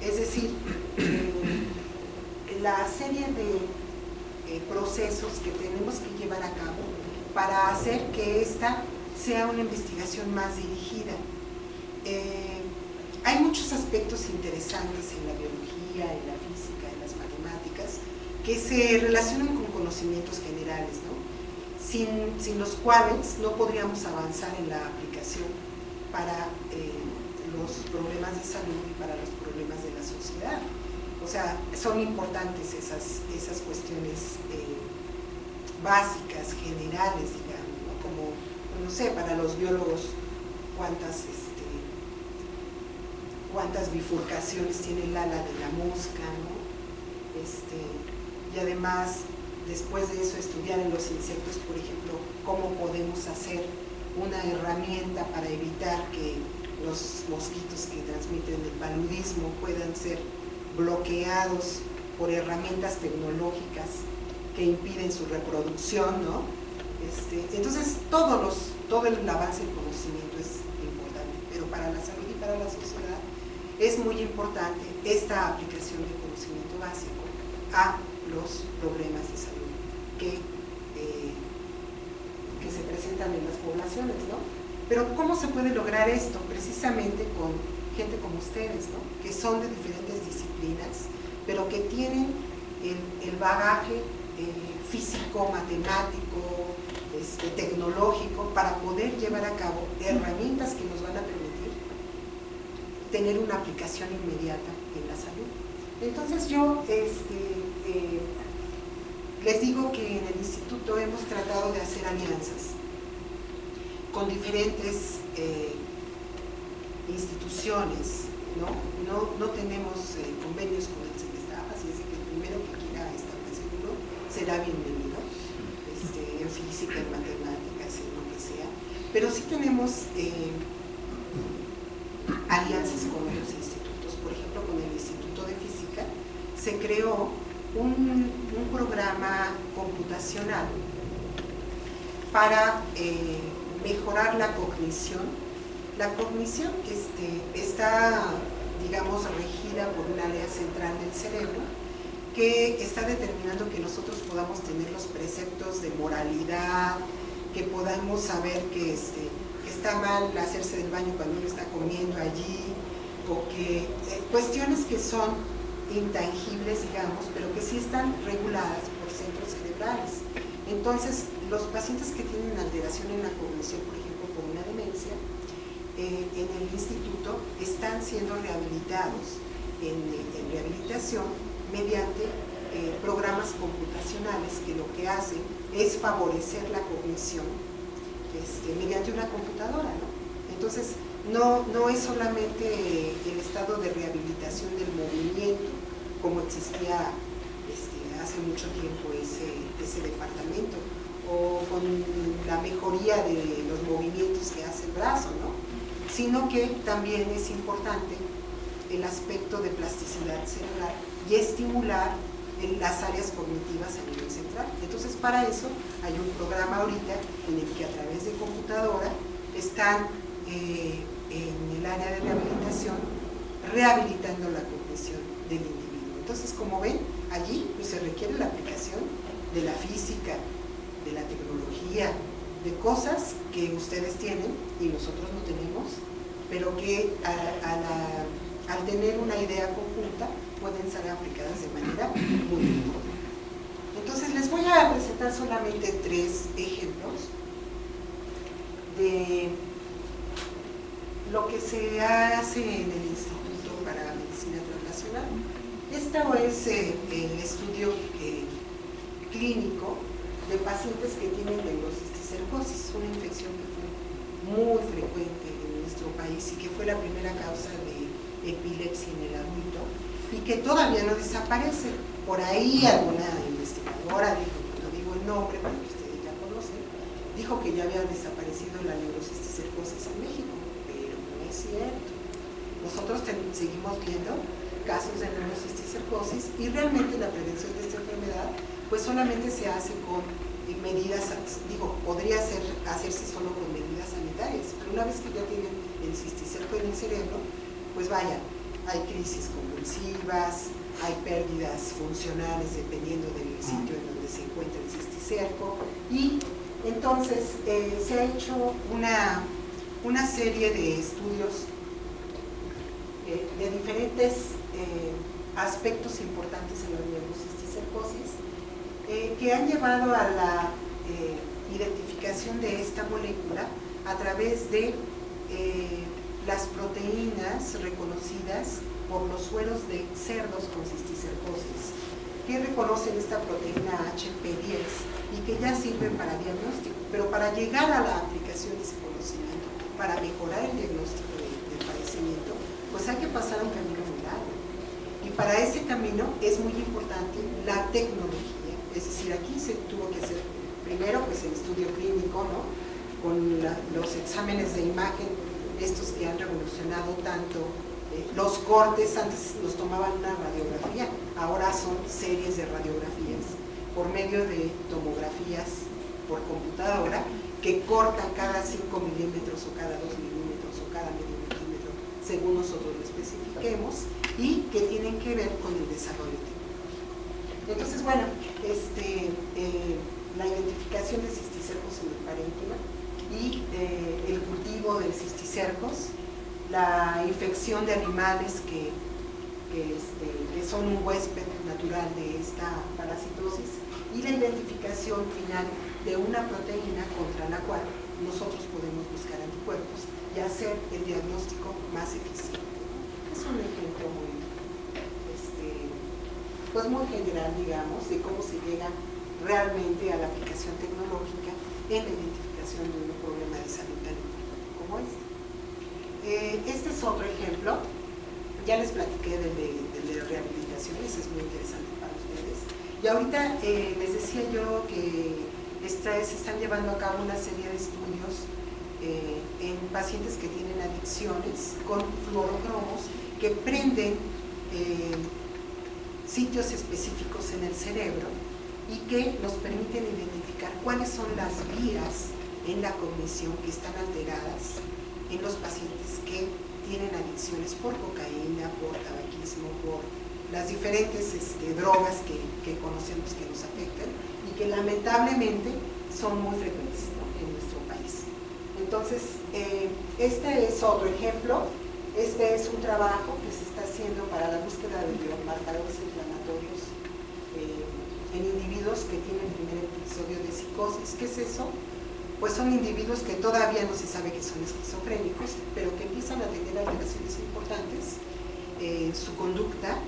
Speaker 2: Es decir, la serie de procesos que tenemos que llevar a cabo para hacer que esta sea una investigación más dirigida. Hay muchos aspectos interesantes en la biología, en la física, en las matemáticas, que se relacionan con conocimientos generales, ¿no? Sin los cuales no podríamos avanzar en la aplicación para los problemas de salud y para los problemas de la sociedad. O sea, son importantes esas cuestiones básicas, generales, digamos, ¿no? Como, no sé, para los biólogos, cuántas bifurcaciones tiene el ala de la mosca, ¿no? y además después de eso estudiar en los insectos, por ejemplo, cómo podemos hacer una herramienta para evitar que los mosquitos que transmiten el paludismo puedan ser bloqueados por herramientas tecnológicas que impiden su reproducción, ¿no? Entonces todo el avance del conocimiento es importante, pero para la salud y para la sociedad es muy importante esta aplicación de conocimiento básico a los problemas de salud que se presentan en las poblaciones, ¿no? Pero ¿cómo se puede lograr esto? Precisamente con gente como ustedes, ¿no? Que son de diferentes disciplinas, pero que tienen el bagaje físico, matemático, tecnológico, para poder llevar a cabo herramientas que nos van a permitir tener una aplicación inmediata en la salud. Entonces yo les digo que en el instituto hemos tratado de hacer alianzas con diferentes instituciones, no tenemos convenios con el CENESTAF, así es que el primero que quiera establecerlo será bienvenido, en física, en matemáticas, en lo que sea, pero sí tenemos alianzas con otros institutos. Por ejemplo, con el Instituto de Física se creó un programa computacional para mejorar la cognición. La cognición está, digamos, regida por un área central del cerebro que está determinando que nosotros podamos tener los preceptos de moralidad, que podamos saber que está mal hacerse del baño cuando uno está comiendo allí, o que cuestiones que son intangibles, digamos, pero que sí están reguladas por centros cerebrales. Entonces, los pacientes que tienen alteración en la cognición, por ejemplo, por una demencia, en el instituto están siendo rehabilitados en rehabilitación mediante programas computacionales que lo que hacen es favorecer la cognición mediante una computadora, ¿no? Entonces, no es solamente el estado de rehabilitación del movimiento, como existía hace mucho tiempo ese departamento, o con la mejoría de los movimientos que hace el brazo, ¿no? Sino que también es importante el aspecto de plasticidad cerebral y estimular las áreas cognitivas a nivel central. Entonces, para eso hay un programa ahorita en el que a través de computadora están en el área de rehabilitación rehabilitando la cognición del individuo. Entonces, como ven, allí pues, se requiere la aplicación de la física, de la tecnología, de cosas que ustedes tienen y nosotros no tenemos, pero que al tener una idea conjunta pueden ser aplicadas de manera muy importante. Entonces les voy a presentar solamente 3 ejemplos de lo que se hace en el Instituto para Medicina Translacional. Esto es el estudio clínico de pacientes que tienen neurocistis, una infección que fue muy frecuente en nuestro país y que fue la primera causa de epilepsia en el adulto y que todavía no desaparece. Por ahí alguna investigadora dijo, no digo el nombre, pero que ustedes ya conocen, dijo que ya había desaparecido la neurocisticercosis en México, pero no es cierto. Nosotros seguimos viendo casos de neurocisticercosis y realmente la prevención de esta enfermedad pues solamente se hace con medidas, podría hacerse solo con medidas sanitarias, pero una vez que ya tienen el cisticerco en el cerebro, pues vaya, hay crisis convulsivas, hay pérdidas funcionales dependiendo del sitio en donde se encuentra el cisticerco, y entonces se ha hecho una serie de estudios de diferentes aspectos importantes en la neurocisticercosis que han llevado a la identificación de esta molécula a través de las proteínas reconocidas por los sueros de cerdos con cisticercosis, que reconocen esta proteína HP10 y que ya sirven para diagnóstico, pero para llegar a la aplicación de ese conocimiento, para mejorar el diagnóstico del padecimiento, pues hay que pasar un camino muy largo. Y para ese camino es muy importante la tecnología, es decir, aquí se tuvo que hacer primero pues el estudio clínico, ¿no? Con los exámenes de imagen, estos que han revolucionado tanto, los cortes, antes los tomaban una radiografía, ahora son series de radiografías por medio de tomografías por computadora que cortan cada 5 milímetros o cada 2 milímetros o cada medio milímetro, según nosotros lo especifiquemos, y que tienen que ver con el desarrollo tecnológico. Entonces, bueno, la identificación de cisticercos en el parénquima y el cultivo de cisticercos, la infección de animales que son un huésped natural de esta parasitosis, y la identificación final de una proteína contra la cual nosotros podemos buscar anticuerpos y hacer el diagnóstico más eficiente. Es un ejemplo muy, pues muy general, digamos, de cómo se llega realmente a la aplicación tecnológica en la identificación de un problema de salud tan importante como este. Este es otro ejemplo. Ya les platiqué del de rehabilitación, ese es muy interesante para ustedes. Y ahorita les decía yo que se están llevando a cabo una serie de estudios en pacientes que tienen adicciones con fluorocromos que prenden sitios específicos en el cerebro y que nos permiten identificar cuáles son las vías en la cognición que están alteradas en los pacientes que tienen adicciones por cocaína, por tabaquismo, por las diferentes drogas que conocemos que nos afectan y que lamentablemente son muy frecuentes, ¿no?, en nuestro país. Entonces, este es otro ejemplo. Este es un trabajo que se está haciendo para la búsqueda de biomarcadores inflamatorios en individuos que tienen primer episodio de psicosis. ¿Qué es eso? Pues son individuos que todavía no se sabe que son esquizofrénicos, pero que empiezan a tener alteraciones importantes en su conducta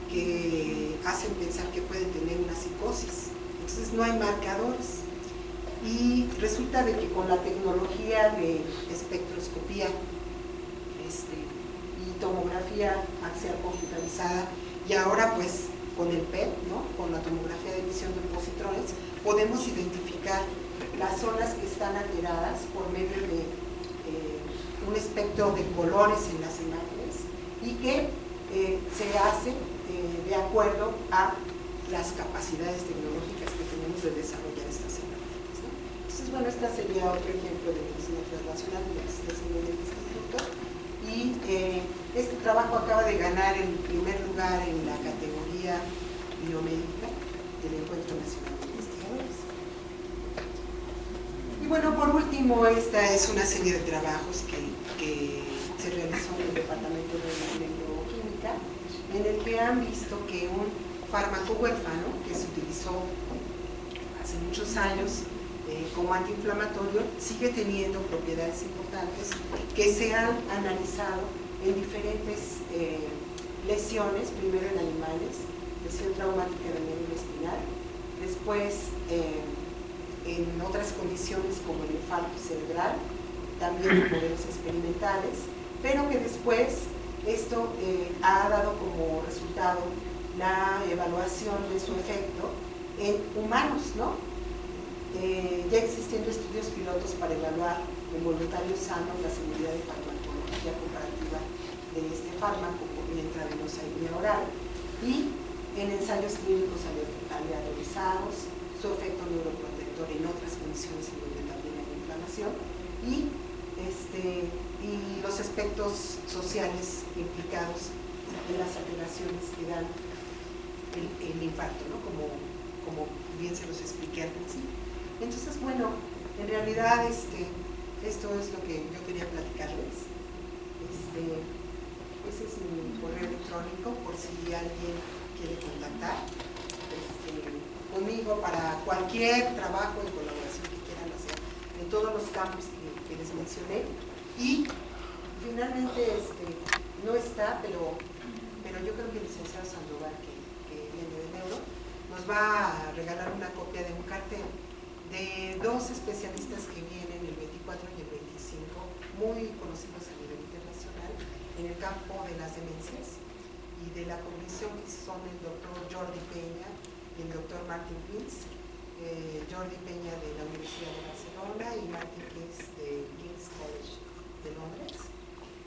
Speaker 2: que hacen pensar que pueden tener una psicosis. Entonces no hay marcadores. Y resulta de que con la tecnología de espectroscopía y tomografía axial computarizada, y ahora pues con el PET, ¿no?, con la tomografía de emisión de positrones, podemos identificar las zonas que están alteradas por medio de un espectro de colores en las imágenes y que se hace de acuerdo a las capacidades tecnológicas que tenemos de desarrollar estas herramientas, ¿no? Entonces, bueno, esta sería otro ejemplo de medicina translacional de la investigación del instituto, y este trabajo acaba de ganar el primer lugar en la categoría biomédica del Encuentro Nacional de Investigadores. Y bueno, por último, esta es una serie de trabajos que se realizó en el Departamento de Neuroquímica, en el que han visto que un fármaco huérfano que se utilizó hace muchos años como antiinflamatorio sigue teniendo propiedades importantes que se han analizado en diferentes lesiones, primero en animales, lesión traumática del médula espinal, después en otras condiciones como el infarto cerebral, también en modelos experimentales, pero que después esto ha dado como resultado la evaluación de su efecto en humanos, ¿no? Ya existiendo estudios pilotos para evaluar en voluntarios sanos la seguridad de farmacología comparativa de este fármaco por vía intravenosa y vía oral, y en ensayos clínicos aleatorizados, su efecto neuroprotector en otras condiciones en donde también hay inflamación, y los aspectos sociales implicados en las alteraciones que dan el infarto, ¿no?, como bien se los expliqué al principio. Entonces, bueno, en realidad esto es lo que yo quería platicarles. Ese es mi correo electrónico por si alguien quiere contactar conmigo para cualquier trabajo de colaboración que quieran hacer en todos los campos que les mencioné. Y finalmente no está, pero yo creo que el licenciado Sandoval, que viene de Neuro, nos va a regalar una copia de un cartel de dos especialistas que vienen el 24 y el 25, muy conocidos a nivel internacional en el campo de las demencias, y de la comisión que son el doctor Jordi Peña y el doctor Martin Pins. Jordi Peña de la Universidad de Barcelona y Martin Pins de King's College de Londres,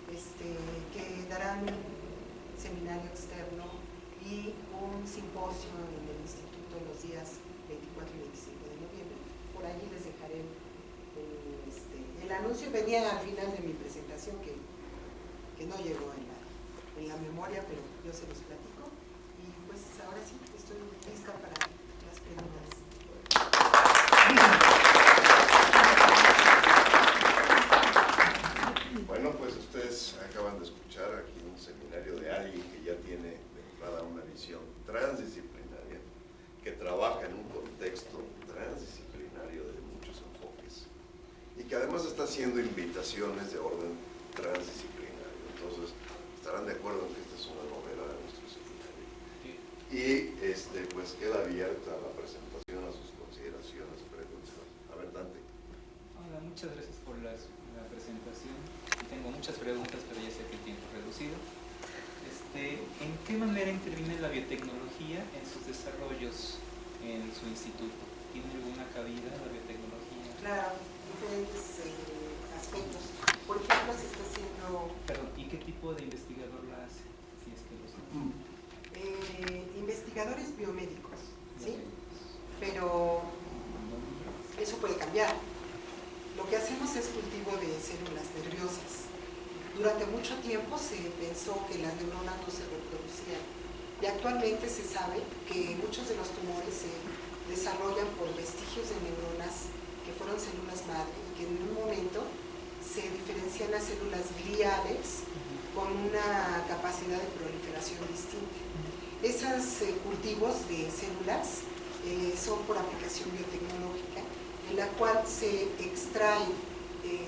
Speaker 2: que darán un seminario externo y un simposio en el instituto los días 24 y 25 de noviembre. Por allí les dejaré el anuncio. Venía al final de mi presentación que no llegó en la memoria, pero yo se los platico. Y pues ahora sí, estoy lista para las preguntas.
Speaker 1: Bueno, pues ustedes acaban de escuchar aquí un seminario de alguien que ya tiene de entrada una visión transdisciplinaria, que trabaja en un contexto transdisciplinario de muchos enfoques y que además está haciendo invitaciones de orden transdisciplinario. Entonces, estarán de acuerdo en que esta es una novela de nuestro seminario. Y pues queda abierta la presentación a sus consideraciones, preguntas. A ver, Dante.
Speaker 14: Hola, muchas gracias por la presentación. Tengo muchas preguntas, pero ya sé que el tiempo es reducido. ¿En qué manera interviene la biotecnología en sus desarrollos en su instituto? ¿Tiene alguna cabida la biotecnología?
Speaker 2: Claro, diferentes aspectos. Por ejemplo, se está haciendo...
Speaker 14: Perdón, ¿y qué tipo de investigador la hace? Si es que lo sabe.
Speaker 2: Investigadores biomédicos, ¿sí? Pero eso puede cambiar. Lo que hacemos es cultivo de células nerviosas. Durante mucho tiempo se pensó que las neuronas no se reproducían y actualmente se sabe que muchos de los tumores se desarrollan por vestigios de neuronas que fueron células madre y que en un momento se diferencian a células gliales con una capacidad de proliferación distinta. Esos cultivos de células son por aplicación biotecnológica, en la cual se extraen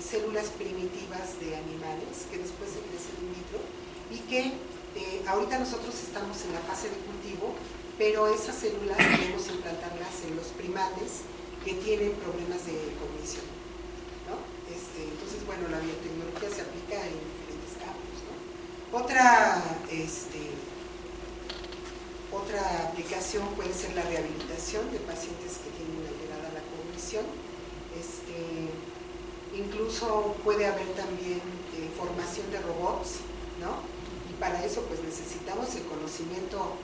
Speaker 2: células primitivas de animales que después se crecen in vitro y que ahorita nosotros estamos en la fase de cultivo, pero esas células queremos implantarlas en los primates que tienen problemas de cognición, ¿no? Entonces, bueno, la biotecnología se aplica en diferentes campos, ¿no? Otra aplicación puede ser la rehabilitación de pacientes que tienen alterada la cognición. Incluso puede haber también formación de robots, ¿no? Y para eso pues necesitamos el conocimiento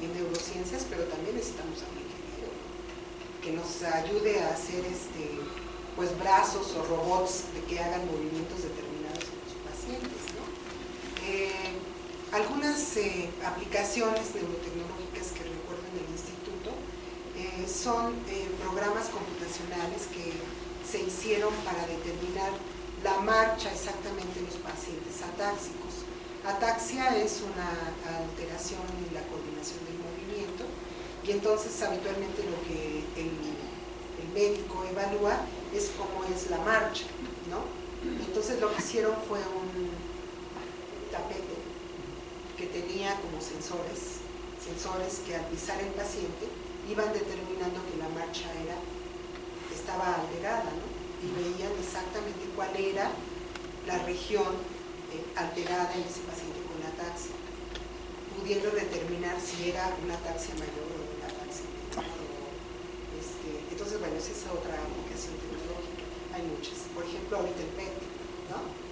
Speaker 2: en neurociencias, pero también necesitamos a un ingeniero, ¿no? Que nos ayude a hacer pues brazos o robots que hagan movimientos determinados en los pacientes, ¿no? Algunas aplicaciones neurotecnológicas que recuerdo en el instituto son programas computacionales que se hicieron para determinar la marcha exactamente de los pacientes atáxicos. Ataxia es una alteración en la coordinación del movimiento y entonces habitualmente lo que el médico evalúa es cómo es la marcha, ¿no? Entonces lo que hicieron fue un tapete que tenía como sensores que al pisar el paciente iban determinando que la marcha estaba alterada, ¿no? Y veían exactamente cuál era la región alterada en ese paciente con ataxia, pudiendo determinar si era una ataxia mayor o una ataxia menor. Entonces, bueno, esa es otra aplicación tecnológica. Hay muchas. Por ejemplo, ahorita el PET, ¿no?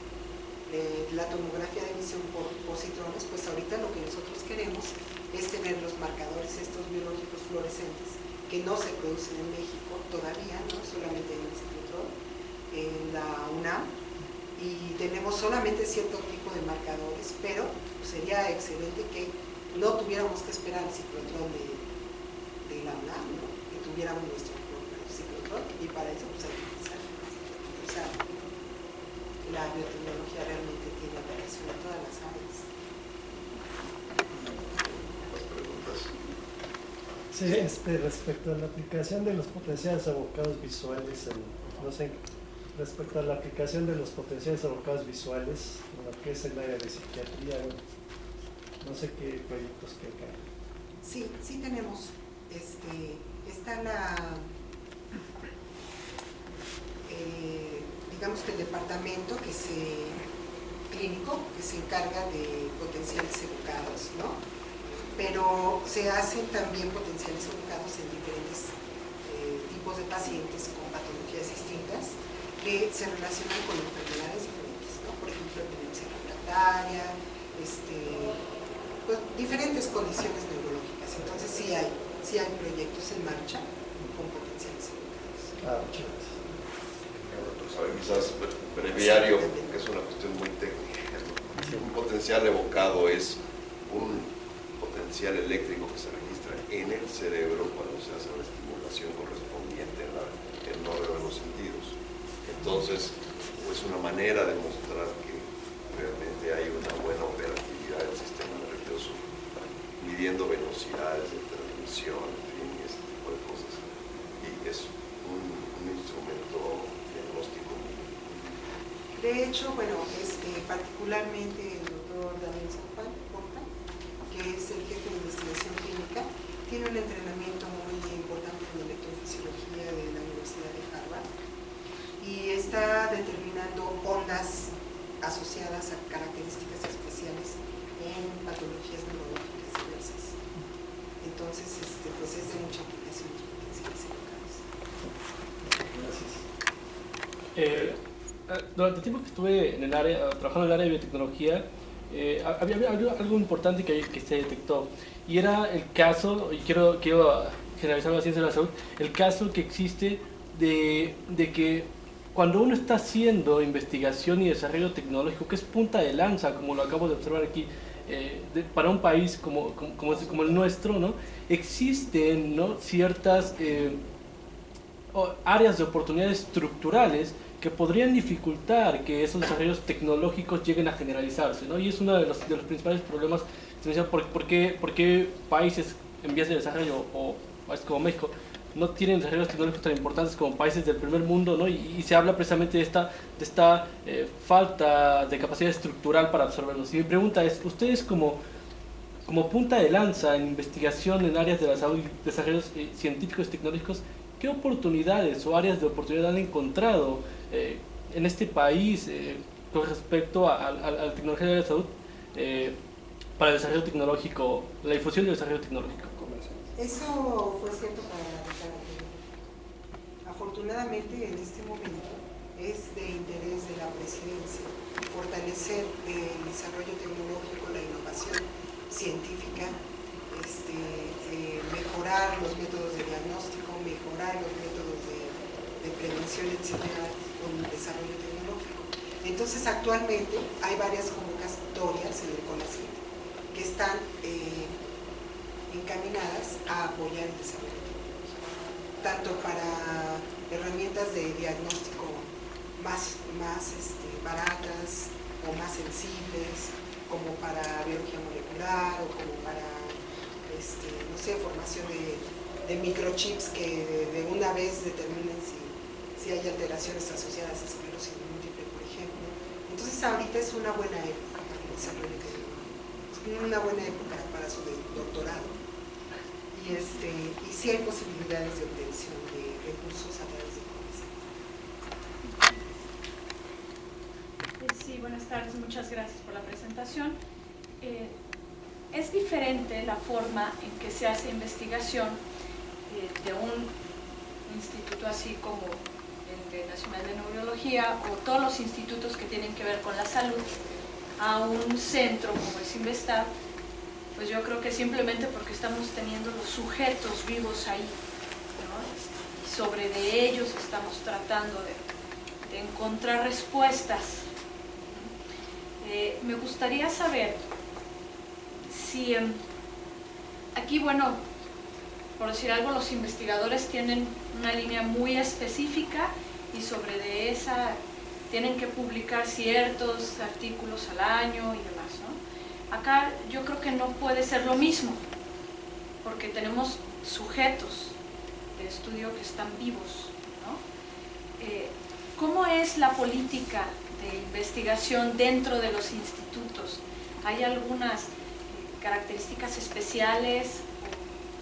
Speaker 2: La tomografía de emisión por positrones, pues ahorita lo que nosotros queremos es tener los marcadores estos biológicos fluorescentes que no se producen en México todavía, ¿no? Solamente en el ciclotrón, en la UNAM, y tenemos solamente cierto tipo de marcadores, pero pues, sería excelente que no tuviéramos que esperar el ciclotrón de la UNAM, ¿no? Que tuviéramos nuestro ciclotrón, y para eso pues hay que utilizar. O sea, la biotecnología realmente tiene aplicación en todas las áreas.
Speaker 11: Sí, respecto a la aplicación de los potenciales abocados visuales, no sé, respecto a la aplicación de los potenciales abocados visuales, en lo que es el área de psiquiatría, no sé qué proyectos que acá.
Speaker 2: Sí, sí tenemos. Está digamos que el departamento que clínico que se encarga de potenciales evocados, ¿no? Pero se hacen también potenciales evocados en diferentes tipos de pacientes con patologías distintas que se relacionan con enfermedades diferentes, ¿no? Por ejemplo, epilepsia refractaria, pues, diferentes condiciones neurológicas. Entonces sí hay proyectos en marcha con potenciales evocados.
Speaker 1: Quizás breviario, porque es una cuestión muy técnica, ¿no? Un potencial evocado es un potencial eléctrico que se registra en el cerebro cuando se hace la estimulación correspondiente en el nódulo de los sentidos. Entonces, es una manera de mostrar que realmente hay una buena operatividad del sistema nervioso, midiendo velocidades de transmisión, en fin, ese tipo de cosas. Y es un instrumento diagnóstico.
Speaker 2: De hecho, bueno, particularmente el doctor Daniel Porta, que es el jefe de investigación clínica, tiene un entrenamiento muy importante en electrofisiología de la Universidad de Harvard y está determinando ondas asociadas a características especiales en patologías neurológicas diversas. Entonces, pues es de mucha aplicación los potenciales evocados.
Speaker 7: Durante el tiempo que estuve en el área, trabajando en el área de biotecnología, había algo importante que se detectó, y era el caso, y quiero generalizar la ciencia de la salud, el caso que existe de que cuando uno está haciendo investigación y desarrollo tecnológico, que es punta de lanza, como lo acabo de observar aquí, para un país como el nuestro, ¿no? Existen, ¿no?, ciertas áreas de oportunidades estructurales que podrían dificultar que esos desarrollos tecnológicos lleguen a generalizarse, ¿no? Y es uno de los principales problemas. ¿Por qué países en vías de desarrollo o países como México no tienen desarrollos tecnológicos tan importantes como países del primer mundo, ¿no? Y se habla precisamente de esta falta de capacidad estructural para absorberlos. Y mi pregunta es, ustedes como punta de lanza en investigación en áreas de la salud y desarrollos científicos y tecnológicos, ¿qué oportunidades o áreas de oportunidad han encontrado en este país con respecto a la tecnología de la salud para el desarrollo tecnológico, la difusión del desarrollo tecnológico?
Speaker 2: Eso fue cierto para la década anterior. Afortunadamente, en este momento es de interés de la presidencia fortalecer el desarrollo tecnológico, la innovación científica, mejorar los métodos de diagnóstico, mejorar los métodos de prevención, etcétera, con el desarrollo tecnológico. Entonces, actualmente hay varias convocatorias en el CONACYT que están encaminadas a apoyar el desarrollo tecnológico, tanto para herramientas de diagnóstico más baratas o más sensibles, como para biología molecular o como para no sé, formación de microchips que de una vez determinen si hay alteraciones asociadas a esclerosis múltiple, por ejemplo. Entonces ahorita es una buena época para el desarrollo tecnológico, es una buena época para su doctorado. Y sí hay posibilidades de obtención de recursos a través de CONACYT.
Speaker 4: Sí, buenas tardes, muchas gracias por la presentación. Es diferente la forma en que se hace investigación de un instituto así como el Nacional de Neurología o todos los institutos que tienen que ver con la salud a un centro como es Investar. Pues yo creo que simplemente porque estamos teniendo los sujetos vivos ahí, ¿no? Y sobre de ellos estamos tratando de encontrar respuestas. Me gustaría saber si aquí, bueno, por decir algo, los investigadores tienen una línea muy específica y sobre de esa tienen que publicar ciertos artículos al año y demás, ¿no? Acá yo creo que no puede ser lo mismo, porque tenemos sujetos de estudio que están vivos, ¿no? ¿Cómo es la política de investigación dentro de los institutos? ¿Hay algunas características especiales?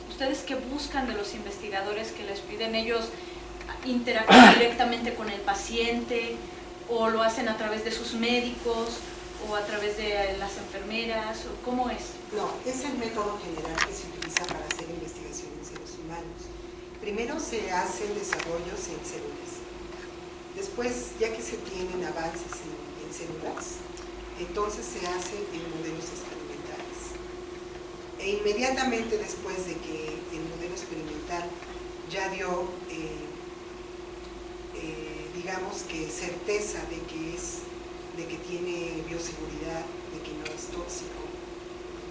Speaker 4: ¿Ustedes qué buscan de los investigadores que les piden ellos interactuar directamente con el paciente o lo hacen a través de sus médicos o a través de las enfermeras? ¿O cómo es?
Speaker 2: No, es el método general que se utiliza para hacer investigación en seres humanos. Primero se hacen desarrollos en células. Después, ya que se tienen avances en células, entonces se hace en modelos experimentales. E inmediatamente después de que el modelo experimental ya dio, digamos que certeza de que tiene bioseguridad, de que no es tóxico,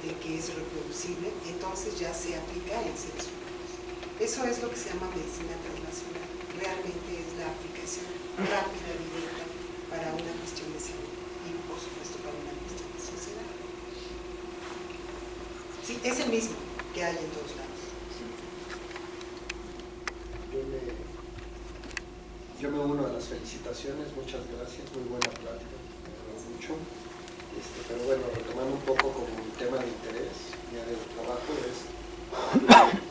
Speaker 2: de que es reproducible, entonces ya se aplica en seres humanos. Eso es lo que se llama medicina translacional. Realmente es la aplicación rápida y directa para una cuestión de salud y, por supuesto, para una cuestión de sociedad. Sí, es el mismo que hay en todos lados.
Speaker 3: Yo me uno a las felicitaciones, muchas gracias, muy buena plática, me agradó mucho. Pero bueno, retomando un poco como un tema de interés, mi área de trabajo es,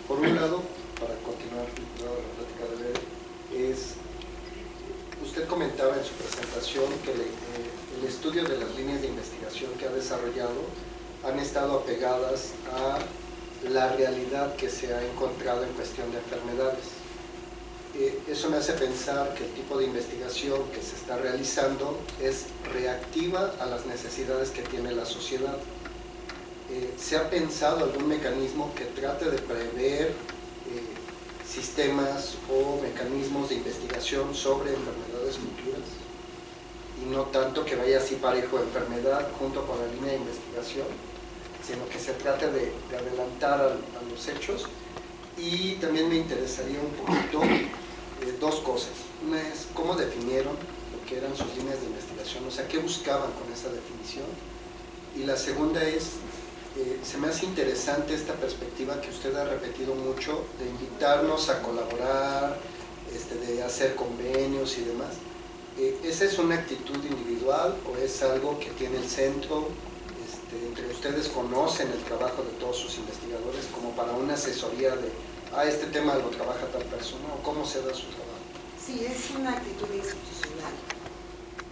Speaker 3: por un lado, para continuar la plática de ver, usted comentaba en su presentación que el estudio de las líneas de investigación que ha desarrollado han estado apegadas a la realidad que se ha encontrado en cuestión de enfermedades. Eso me hace pensar que el tipo de investigación que se está realizando es reactiva a las necesidades que tiene la sociedad. ¿Se ha pensado algún mecanismo que trate de prever sistemas o mecanismos de investigación sobre enfermedades futuras? Y no tanto que vaya así parejo enfermedad junto con la línea de investigación, sino que se trate de adelantar a los hechos. Y también me interesaría un poquito dos cosas. Una es cómo definieron lo que eran sus líneas de investigación, o sea, qué buscaban con esa definición. Y la segunda es, se me hace interesante esta perspectiva que usted ha repetido mucho, de invitarnos a colaborar, de hacer convenios y demás. ¿Esa es una actitud individual o es algo que tiene el centro? Entre ustedes conocen el trabajo de todos sus investigadores como para una asesoría de este tema lo trabaja tal persona, o cómo se da su trabajo.
Speaker 2: Sí, es una actitud institucional.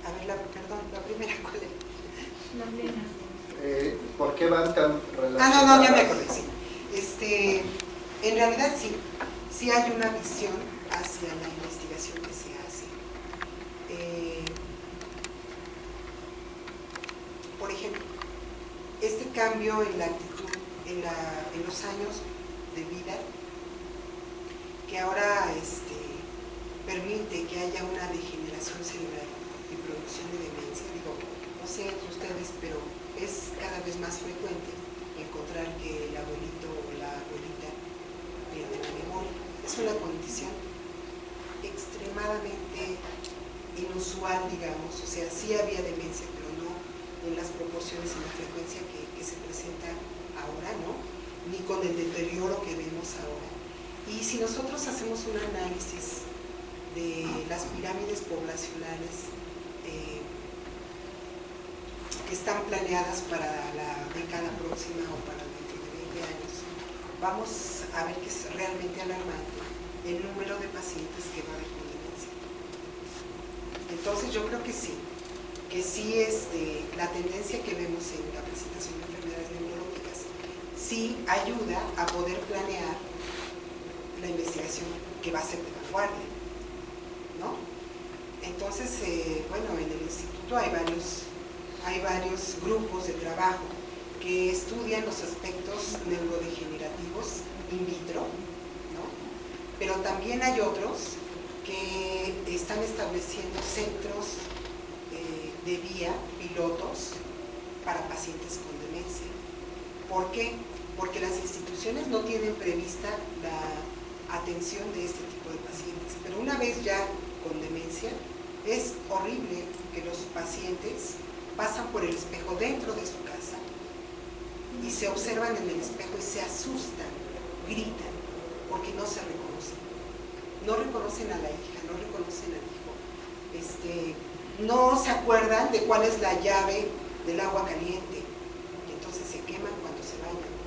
Speaker 2: A ver, la primera, ¿cuál es?
Speaker 8: Las líneas.
Speaker 3: ¿Por qué van tan relacionadas?
Speaker 2: No, ya me acordé, sí. En realidad sí hay una visión hacia la investigación que se hace. Por ejemplo, este cambio en la actitud en los años de vida, que ahora permite que haya una degeneración cerebral y producción de demencia. Digo, no sé entre ustedes, pero es cada vez más frecuente encontrar que el abuelito o la abuelita pierde la memoria. Es una condición extremadamente inusual, digamos, o sea, sí había demencia, pero no en las proporciones y la frecuencia que se presenta ahora, ¿no? Ni con el deterioro que vemos ahora. Y si nosotros hacemos un análisis de las pirámides poblacionales que están planeadas para la década próxima o para dentro de 20 años, vamos a ver que es realmente alarmante el número de pacientes que va a haber con demencia. Entonces yo creo que sí la tendencia que vemos en la presentación de enfermedades neurológicas sí ayuda a poder planear la investigación que va a ser de vanguardia, ¿no? Entonces, bueno, en el instituto hay varios grupos de trabajo que estudian los aspectos neurodegenerativos in vitro, ¿no? Pero también hay otros que están estableciendo centros de día, pilotos, para pacientes con demencia. ¿Por qué? Porque las instituciones no tienen prevista la atención de este tipo de pacientes, pero una vez ya con demencia, es horrible que los pacientes pasan por el espejo dentro de su casa y se observan en el espejo y se asustan, gritan, porque no se reconocen. No reconocen a la hija, no reconocen al hijo, no se acuerdan de cuál es la llave del agua caliente, y entonces se queman cuando se bañan.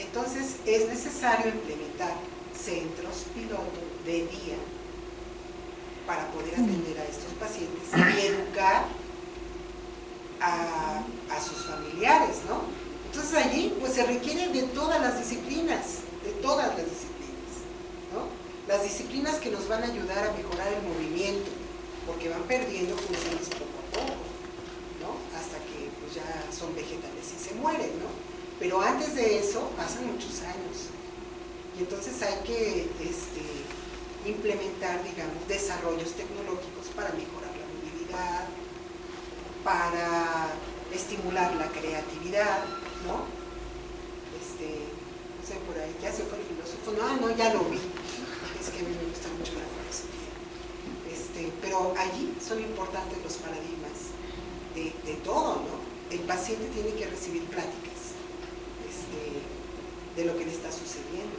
Speaker 2: Entonces es necesario implementar centros piloto de día para poder atender a estos pacientes y educar a sus familiares, ¿no? Entonces allí pues se requiere de todas las disciplinas, ¿no? Las disciplinas que nos van a ayudar a mejorar el movimiento, porque van perdiendo funciones poco a poco, ¿no? Hasta que pues ya son vegetales y se mueren, ¿no? Pero antes de eso pasan muchos años. Y entonces hay que implementar, digamos, desarrollos tecnológicos para mejorar la movilidad, para estimular la creatividad, ¿no? No sé, por ahí, ya se fue el filósofo, no, ya lo vi, es que a mí me gusta mucho la filosofía. Pero allí son importantes los paradigmas de todo, ¿no? El paciente tiene que recibir pláticas de lo que le está sucediendo,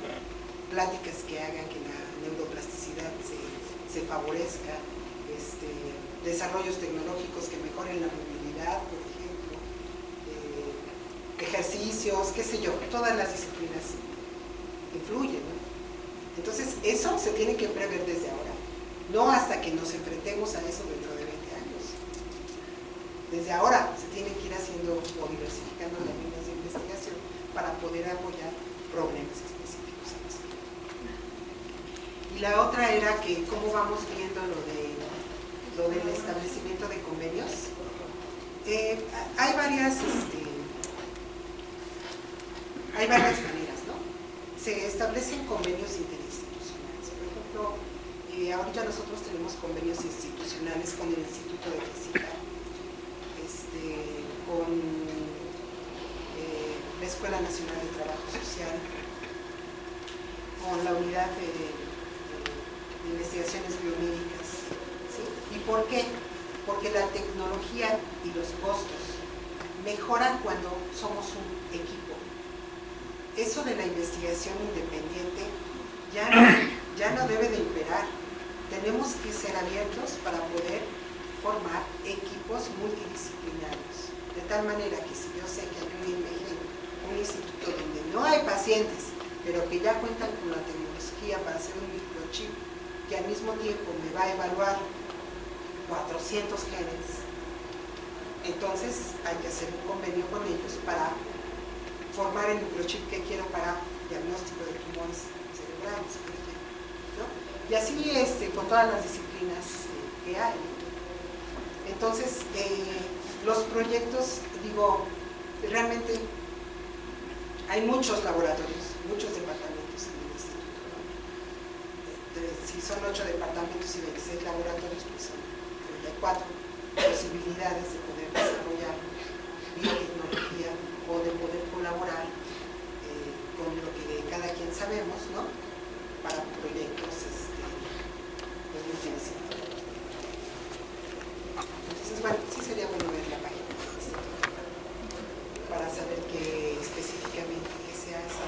Speaker 2: pláticas que hagan que la neuroplasticidad se favorezca, desarrollos tecnológicos que mejoren la movilidad, por ejemplo, ejercicios, qué sé yo, todas las disciplinas influyen, ¿no? Entonces eso se tiene que prever desde ahora, no hasta que nos enfrentemos a eso dentro de 20 años. Desde ahora se tienen que ir haciendo o diversificando las líneas de investigación para poder apoyar problemas específicos a la salud. Y la otra era que cómo vamos viendo lo del establecimiento de convenios. Hay varias maneras, ¿no? Se establecen convenios interinstitucionales. Por ejemplo, ahorita nosotros tenemos convenios institucionales con el Instituto de Física, con la Escuela Nacional de Trabajo Social, con la Unidad de Investigaciones Biomédicas, ¿sí? ¿Y por qué? Porque la tecnología y los costos mejoran cuando somos un equipo. Eso de la investigación independiente ya no debe de imperar. Tenemos que ser abiertos para poder formar equipos multidisciplinarios, de tal manera que si yo sé que hay un instituto donde no hay pacientes, pero que ya cuentan con la tecnología para hacer un microchip que al mismo tiempo me va a evaluar 400 genes, entonces hay que hacer un convenio con ellos para formar el microchip que quiero para diagnóstico de tumores cerebrales, por ejemplo, ¿no? Y así con todas las disciplinas que hay. Entonces, los proyectos, digo, realmente hay muchos laboratorios, muchos departamentos en el instituto, ¿no? Si son 8 departamentos y 26 laboratorios, pues son 34 posibilidades de poder desarrollar biotecnología o de poder colaborar con lo que cada quien sabemos, ¿no? Para proyectos multidisciplinarios. Entonces, bueno, sí sería bueno ver la página del instituto para saber qué específicamente qué se hace,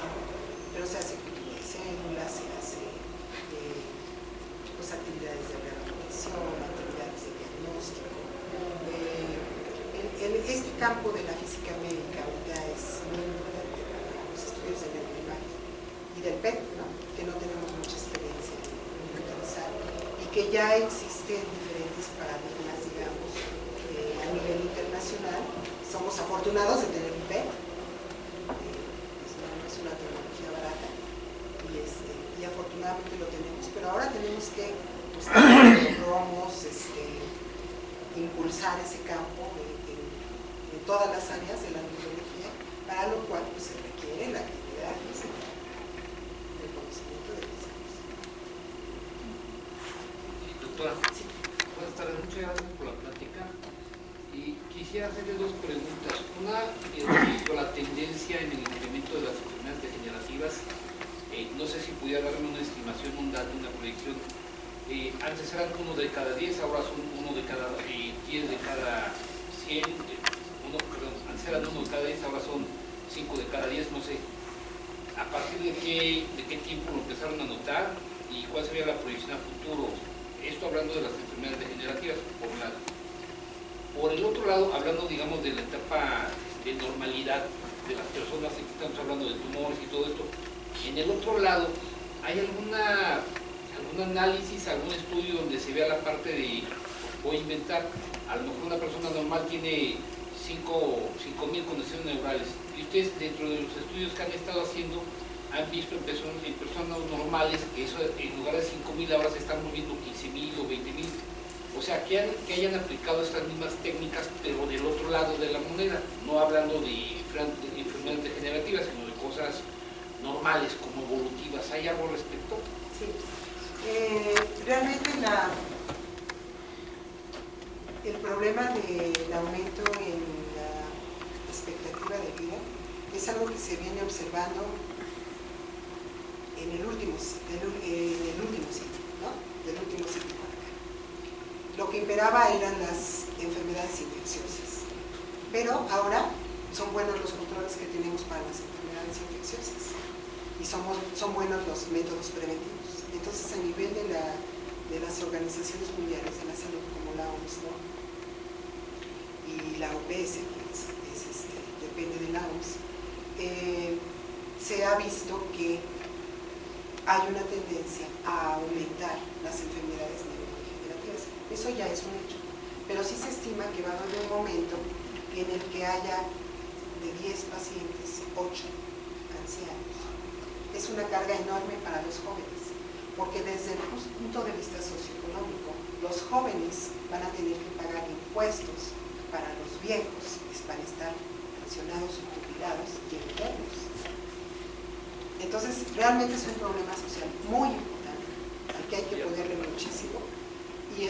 Speaker 2: pero se hace cultura de células, se hace pues, actividades de rehabilitación, actividades de diagnóstico. Este campo de la física médica ahorita es muy importante para los estudios de neuroimagen y del PET, ¿no? Que no tenemos mucha experiencia en utilizar y que ya existen diferentes paradigmas, digamos, a nivel internacional. Somos afortunados de tener un PET, es una tecnología barata y afortunadamente lo tenemos, pero ahora tenemos que buscar promos, impulsar ese campo en todas las áreas de la neurología, para lo cual pues, se requiere la actividad física, el conocimiento de físicos.
Speaker 15: Doctora, sí. Buenas tardes, muchas gracias por la plática. Y quisiera hacerle dos preguntas. Una, con la tendencia en el incremento de las enfermedades degenerativas, no sé si pudiera darme una estimación, un dato, una proyección. Antes eran 1 de cada 10, ahora son 1 de cada 10 de cada 100, antes eran 1 de cada 10, ahora son 5 de cada 10, no sé. ¿A partir de qué tiempo lo empezaron a notar y cuál sería la proyección a futuro? Esto hablando de las enfermedades degenerativas, por un lado. Por el otro lado, hablando, digamos, de la etapa de normalidad de las personas, aquí estamos hablando de tumores y todo esto, en el otro lado, ¿hay algún análisis, algún estudio donde se vea la parte de, voy a inventar, a lo mejor una persona normal tiene 100 5.000 conexiones neurales. Y ustedes, dentro de los estudios que han estado haciendo, han visto en personas normales que eso, en lugar de 5.000 ahora se están moviendo 15.000 o 20.000. O sea, que hayan aplicado estas mismas técnicas, pero del otro lado de la moneda, no hablando de enfermedades degenerativas, sino de cosas normales, como evolutivas. ¿Hay algo al respecto?
Speaker 2: Sí. Realmente el problema del aumento en la expectativa de vida es algo que se viene observando en el último siglo, ¿no? Del último siglo. Lo que imperaba eran las enfermedades infecciosas, pero ahora son buenos los controles que tenemos para las enfermedades infecciosas y son buenos los métodos preventivos. Entonces, a nivel de las organizaciones mundiales de la salud, como la OMS, ¿no? Y la OPS, depende de la OMS, se ha visto que hay una tendencia a aumentar las enfermedades neurodegenerativas. Eso ya es un hecho, pero sí se estima que va a haber un momento en el que haya de 10 pacientes, 8 ancianos. Es una carga enorme para los jóvenes, porque desde el punto de vista socioeconómico, los jóvenes van a tener que pagar impuestos para los viejos, para estar pensionados o jubilados y enfermos. Entonces, realmente es un problema social muy importante, al que hay que ponerle muchísimo. Y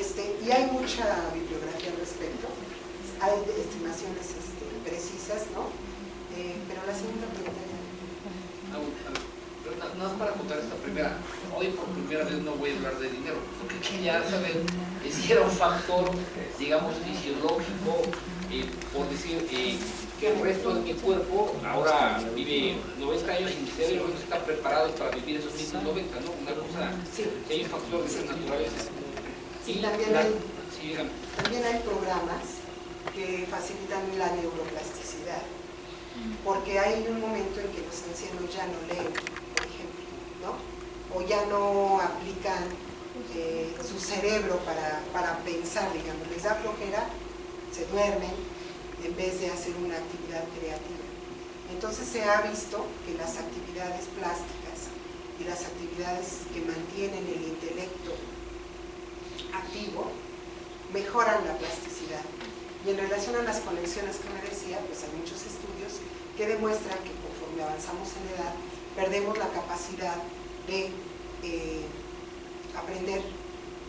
Speaker 2: hay mucha bibliografía al respecto, hay estimaciones precisas, ¿no? Pero la segunda pregunta
Speaker 15: no es para contar esta primera. Hoy por primera vez no voy a hablar de dinero, porque quería saber si era un factor, digamos, fisiológico, por decir que el resto de mi cuerpo ahora vive 90 años y mi cerebro no está preparado para vivir esos mismos 90, ¿no? Una cosa, sí. Hay un factor de esa naturaleza.
Speaker 2: Sí, también hay programas que facilitan la neuroplasticidad, porque hay un momento en que los ancianos ya no leen, por ejemplo, ¿no? O ya no aplican su cerebro para pensar, digamos, les da flojera, se duermen en vez de hacer una actividad creativa. Entonces se ha visto que las actividades plásticas y las actividades que mantienen el intelecto activo mejoran la plasticidad. Y en relación a las conexiones que me decía, pues hay muchos estudios que demuestran que conforme avanzamos en edad, perdemos la capacidad de aprender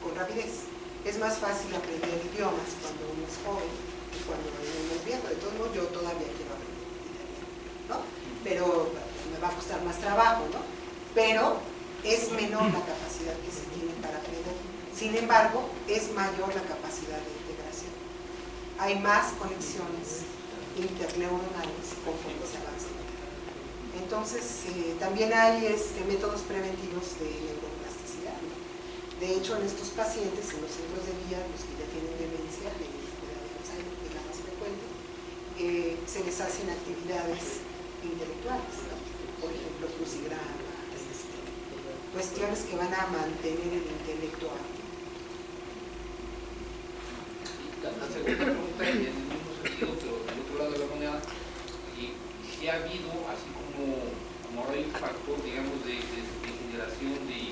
Speaker 2: con rapidez. Es más fácil aprender idiomas cuando uno es joven que cuando uno es viejo. De todos modos, yo todavía quiero aprender italiano, ¿no? Pero me va a costar más trabajo, ¿no? Pero es menor la capacidad que se tiene para aprender. Sin embargo, es mayor la capacidad de integración. Hay más conexiones interneuronales conforme se avanza. Entonces, también hay métodos preventivos de neuroplasticidad, ¿no? De hecho, en estos pacientes, en los centros de día, los que ya tienen demencia, de Alzheimer, que es la más frecuente, se les hacen actividades intelectuales, ¿no? Por ejemplo, crucigramas, cuestiones que van a mantener el intelecto activo.
Speaker 15: La segunda pregunta, en el mismo sentido, pero del otro lado de la moneda, si ha habido, así como hay un factor, digamos, de generación de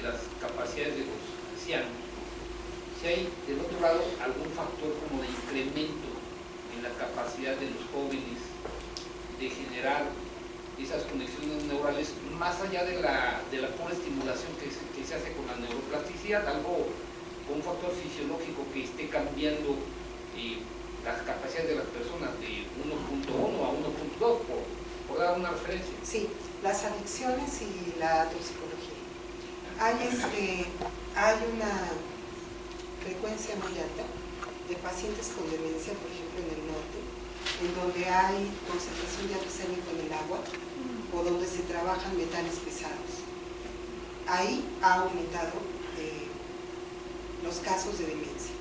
Speaker 15: las capacidades de los ancianos, si hay del otro lado algún factor como de incremento en la capacidad de los jóvenes de generar esas conexiones neurales, más allá de la pura estimulación que se hace con la neuroplasticidad, algo con un factor fisiológico que esté cambiando las capacidades de las personas de 1.1 a 1.2, por dar una referencia.
Speaker 2: Sí, las adicciones y la toxicología. Hay una frecuencia muy alta de pacientes con demencia, por ejemplo en el norte, en donde hay concentración de arsénico en el agua o donde se trabajan metales pesados. Ahí ha aumentado los casos de demencia.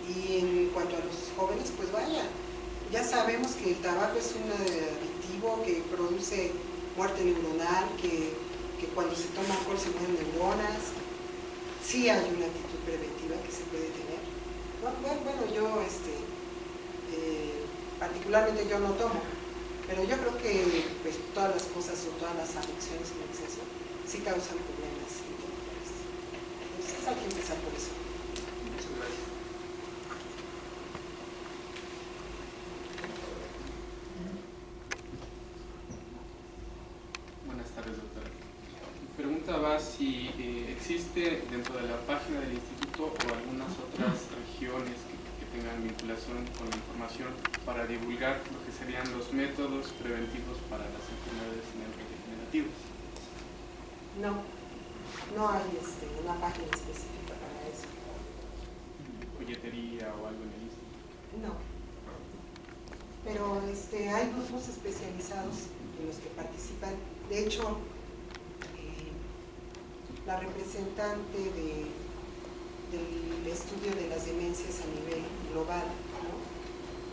Speaker 2: Y en cuanto a los jóvenes, pues vaya, ya sabemos que el tabaco es un adictivo que produce muerte neuronal, que cuando se toma alcohol se mueren neuronas. Sí hay una actitud preventiva que se puede tener. Bueno, yo particularmente yo no tomo, pero yo creo que pues, todas las cosas o todas las adicciones en exceso sí causan problemas intelectuales. Entonces hay que empezar por eso.
Speaker 15: Muchas gracias.
Speaker 9: Buenas tardes, doctora. Mi pregunta va si existe dentro de la página del instituto o algunas otras regiones que tengan vinculación con la información para divulgar lo que serían los métodos preventivos para las enfermedades neurodegenerativas.
Speaker 2: No hay una página específica para eso.
Speaker 9: ¿Folletería o algo en el instituto?
Speaker 2: No. Pero hay grupos especializados en los que participan. De hecho, la representante del estudio de las demencias a nivel global, ¿no?,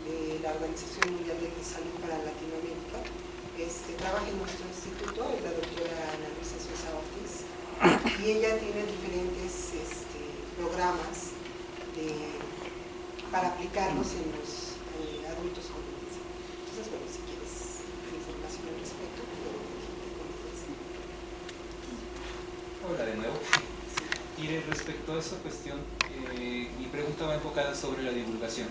Speaker 2: de la Organización Mundial de Salud para Latinoamérica, trabaja en nuestro instituto, es la doctora Ana Luisa Sosa Ortiz, y ella tiene diferentes programas para aplicarlos en los adultos con demencia. Entonces, bueno, si quieres información al respecto, puedo dirigirte con ella.
Speaker 14: Hola de nuevo. Y respecto a esa cuestión, mi pregunta va enfocada sobre la divulgación.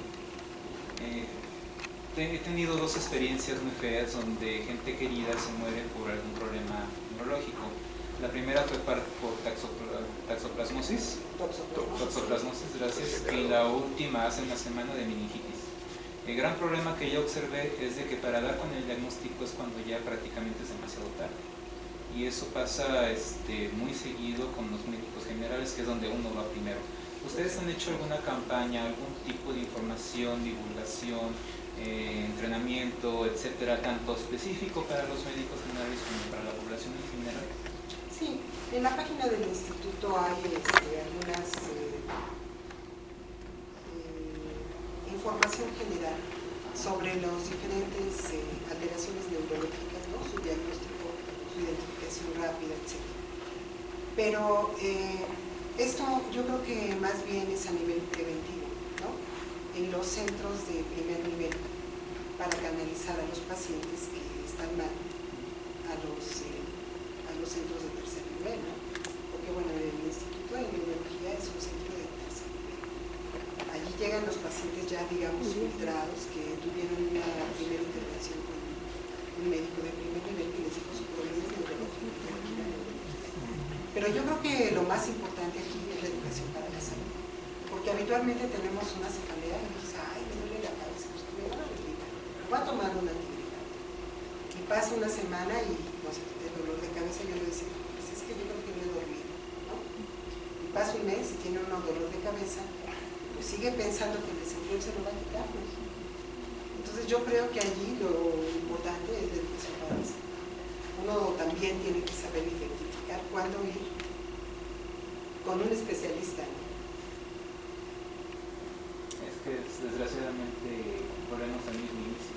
Speaker 14: He tenido dos experiencias muy feas donde gente querida se muere por algún problema neurológico. La primera fue por toxoplasmosis, gracias, y la última hace una semana de meningitis. El gran problema que yo observé es de que para dar con el diagnóstico es cuando ya prácticamente es demasiado tarde. Y eso pasa muy seguido con los médicos generales, que es donde uno va primero. ¿Ustedes han hecho alguna campaña, algún tipo de información, divulgación, entrenamiento, etcétera, tanto específico para los médicos generales como para la población en general?
Speaker 2: Sí, en la página del instituto hay algunas información general sobre los diferentes alteraciones neurológicas, ¿no?, su diagnóstico, su identificación rápida, etc. Pero esto yo creo que más bien es a nivel preventivo, ¿no?, en los centros de primer nivel, para canalizar a los pacientes que están mal a los centros de tercer nivel, ¿no? Porque bueno, el Instituto de Neurología es un centro de tercer nivel. Allí llegan los pacientes ya, digamos, filtrados, que tuvieron una primera intervención con un médico de primer nivel que les dijo su problema es neurológico. Pero yo creo que lo más importante aquí es la educación para la salud, porque habitualmente tenemos una cefalea y dices, ay, me duele la cabeza, pues me voy a tomar un antigripal. Y pasa una semana y no sé, el dolor de cabeza, yo le decía, pues es que yo creo que no he dormido, ¿no? Y pasa un mes y tiene un dolor de cabeza, pues sigue pensando que el desenfreno se lo va a quitar, ¿no? Entonces yo creo que allí lo importante es la educación para la salud. Uno también tiene que saber identificar cuándo ir con un especialista, ¿no?
Speaker 14: Es que desgraciadamente volvemos al mismo inicio.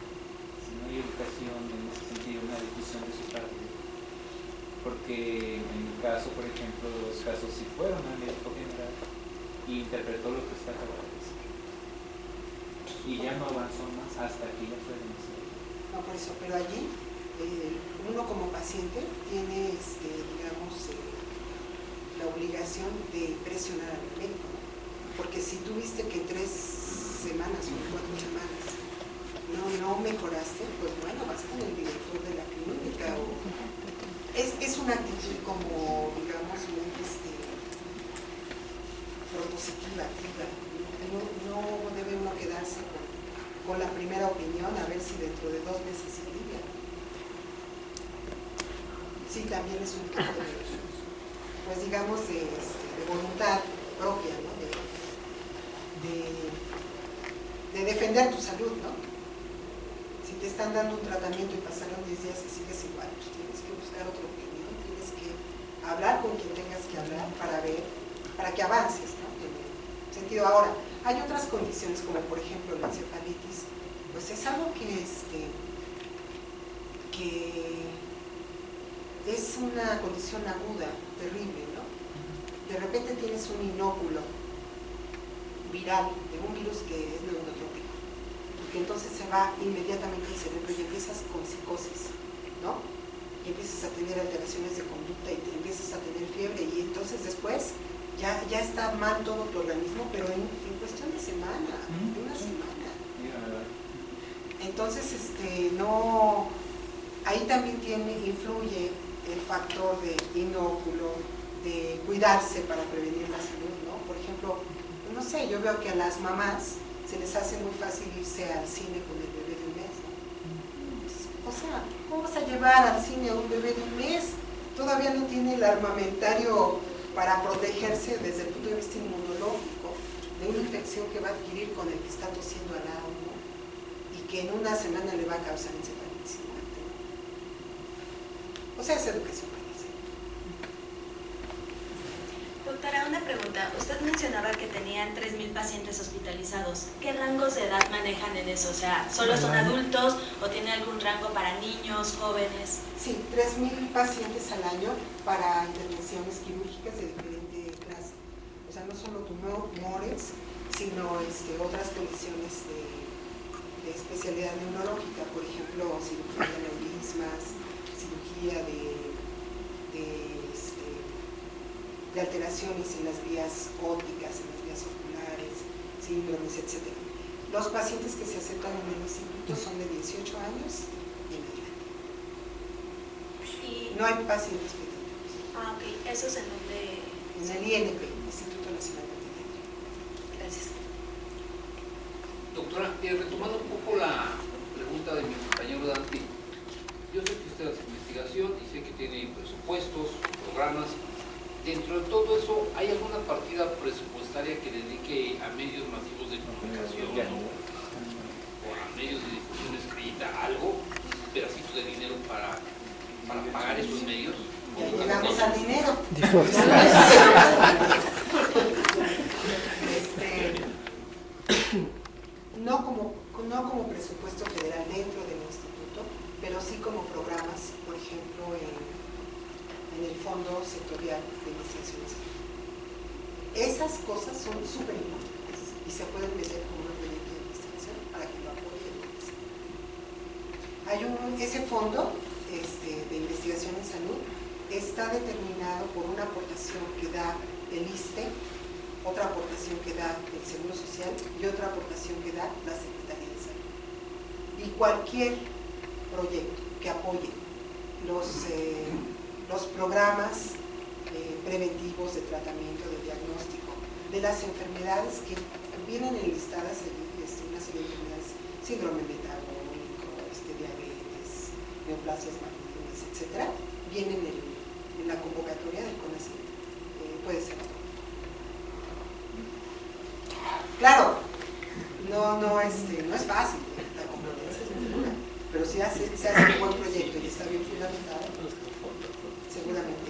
Speaker 14: Si no hay educación en ese sentido, una decisión de su parte. Porque en mi caso, por ejemplo, los casos sí fueron al médico general y interpretó lo que está acabado de decir. Y ya no avanzó más hasta que ya fue demasiado.
Speaker 2: No, por eso, pero allí uno como paciente tiene, digamos, la obligación de presionar al médico, ¿no? Porque si tú viste que en 3 semanas o 4 semanas no mejoraste, pues bueno, vas con el director de la clínica o... Es una actitud como, digamos, muy propositiva, activa. No debe uno quedarse con la primera opinión a ver si dentro de 2 meses se alivia. Sí, también es un tipo de, pues digamos, de voluntad propia, ¿no? De defender tu salud, ¿no? Si te están dando un tratamiento y pasaron 10 días y sigues igual, pues tienes que buscar otra opinión, tienes que hablar con quien tengas que hablar para que avances, ¿no? En el sentido. Ahora, hay otras condiciones como por ejemplo la encefalitis, pues es algo que es una condición aguda, terrible, ¿no? De repente tienes un inóculo viral de un virus que es neurotrópico, que porque entonces se va inmediatamente el cerebro y empiezas con psicosis, ¿no? Y empiezas a tener alteraciones de conducta y te empiezas a tener fiebre y entonces después ya está mal todo tu organismo, pero en cuestión de semana, de una semana. Entonces, no, ahí también influye el factor de inóculo, de cuidarse para prevenir la salud, ¿no? Por ejemplo, no sé, yo veo que a las mamás se les hace muy fácil irse al cine con el bebé de un mes, ¿no? O sea, ¿cómo vas a llevar al cine a un bebé de un mes? Todavía no tiene el armamentario para protegerse desde el punto de vista inmunológico de una infección que va a adquirir con el que está tosiendo al lado, ¿no? Y que en una semana le va a causar encefalitis y muerte. O sea, es educación.
Speaker 16: Doctora, una pregunta. Usted mencionaba que tenían 3.000 pacientes hospitalizados. ¿Qué rangos de edad manejan en eso? O sea, ¿solo son adultos o tiene algún rango para niños, jóvenes?
Speaker 2: Sí, 3.000 pacientes al año para intervenciones quirúrgicas de diferente clase. O sea, no solo tumores, sino otras condiciones de especialidad neurológica, por ejemplo, cirugía de aneurismas, cirugía de alteraciones en las vías ópticas, en las vías oculares, síndromes, etc. Los pacientes que se aceptan en el instituto son de 18 años y en adelante. No hay pacientes pediátricos.
Speaker 16: Ah, ok. ¿Eso es en donde?
Speaker 2: En el INP, Instituto Nacional de Pediatría.
Speaker 16: Gracias.
Speaker 15: Doctora, retomando un poco la pregunta de mi compañero Dante, yo sé que usted hace investigación y sé que tiene presupuestos, programas. Dentro de todo eso, ¿hay alguna partida presupuestaria que dedique a medios masivos de comunicación o a medios de difusión escrita, algo, un pedacito de dinero para pagar esos medios?
Speaker 2: Ya llegamos al dinero. No como presupuesto federal dentro del instituto, pero sí como programas, por ejemplo, en el Fondo Sectorial de Investigaciones. Esas cosas son súper importantes y se pueden meter como un proyecto de investigación para que lo apoyen. Ese fondo de investigación en salud está determinado por una aportación que da el ISSSTE, otra aportación que da el Seguro Social y otra aportación que da la Secretaría de Salud. Y cualquier proyecto que apoye los programas preventivos de tratamiento, de diagnóstico, de las enfermedades que vienen enlistadas, una serie de enfermedades, síndrome metabólico, diabetes, neoplasias malignas, etc., vienen en la convocatoria del CONACYT. Puede ser todo. Claro, no es fácil, la competencia es muy dura, pero si se hace un buen proyecto y está bien fundamentado, seguramente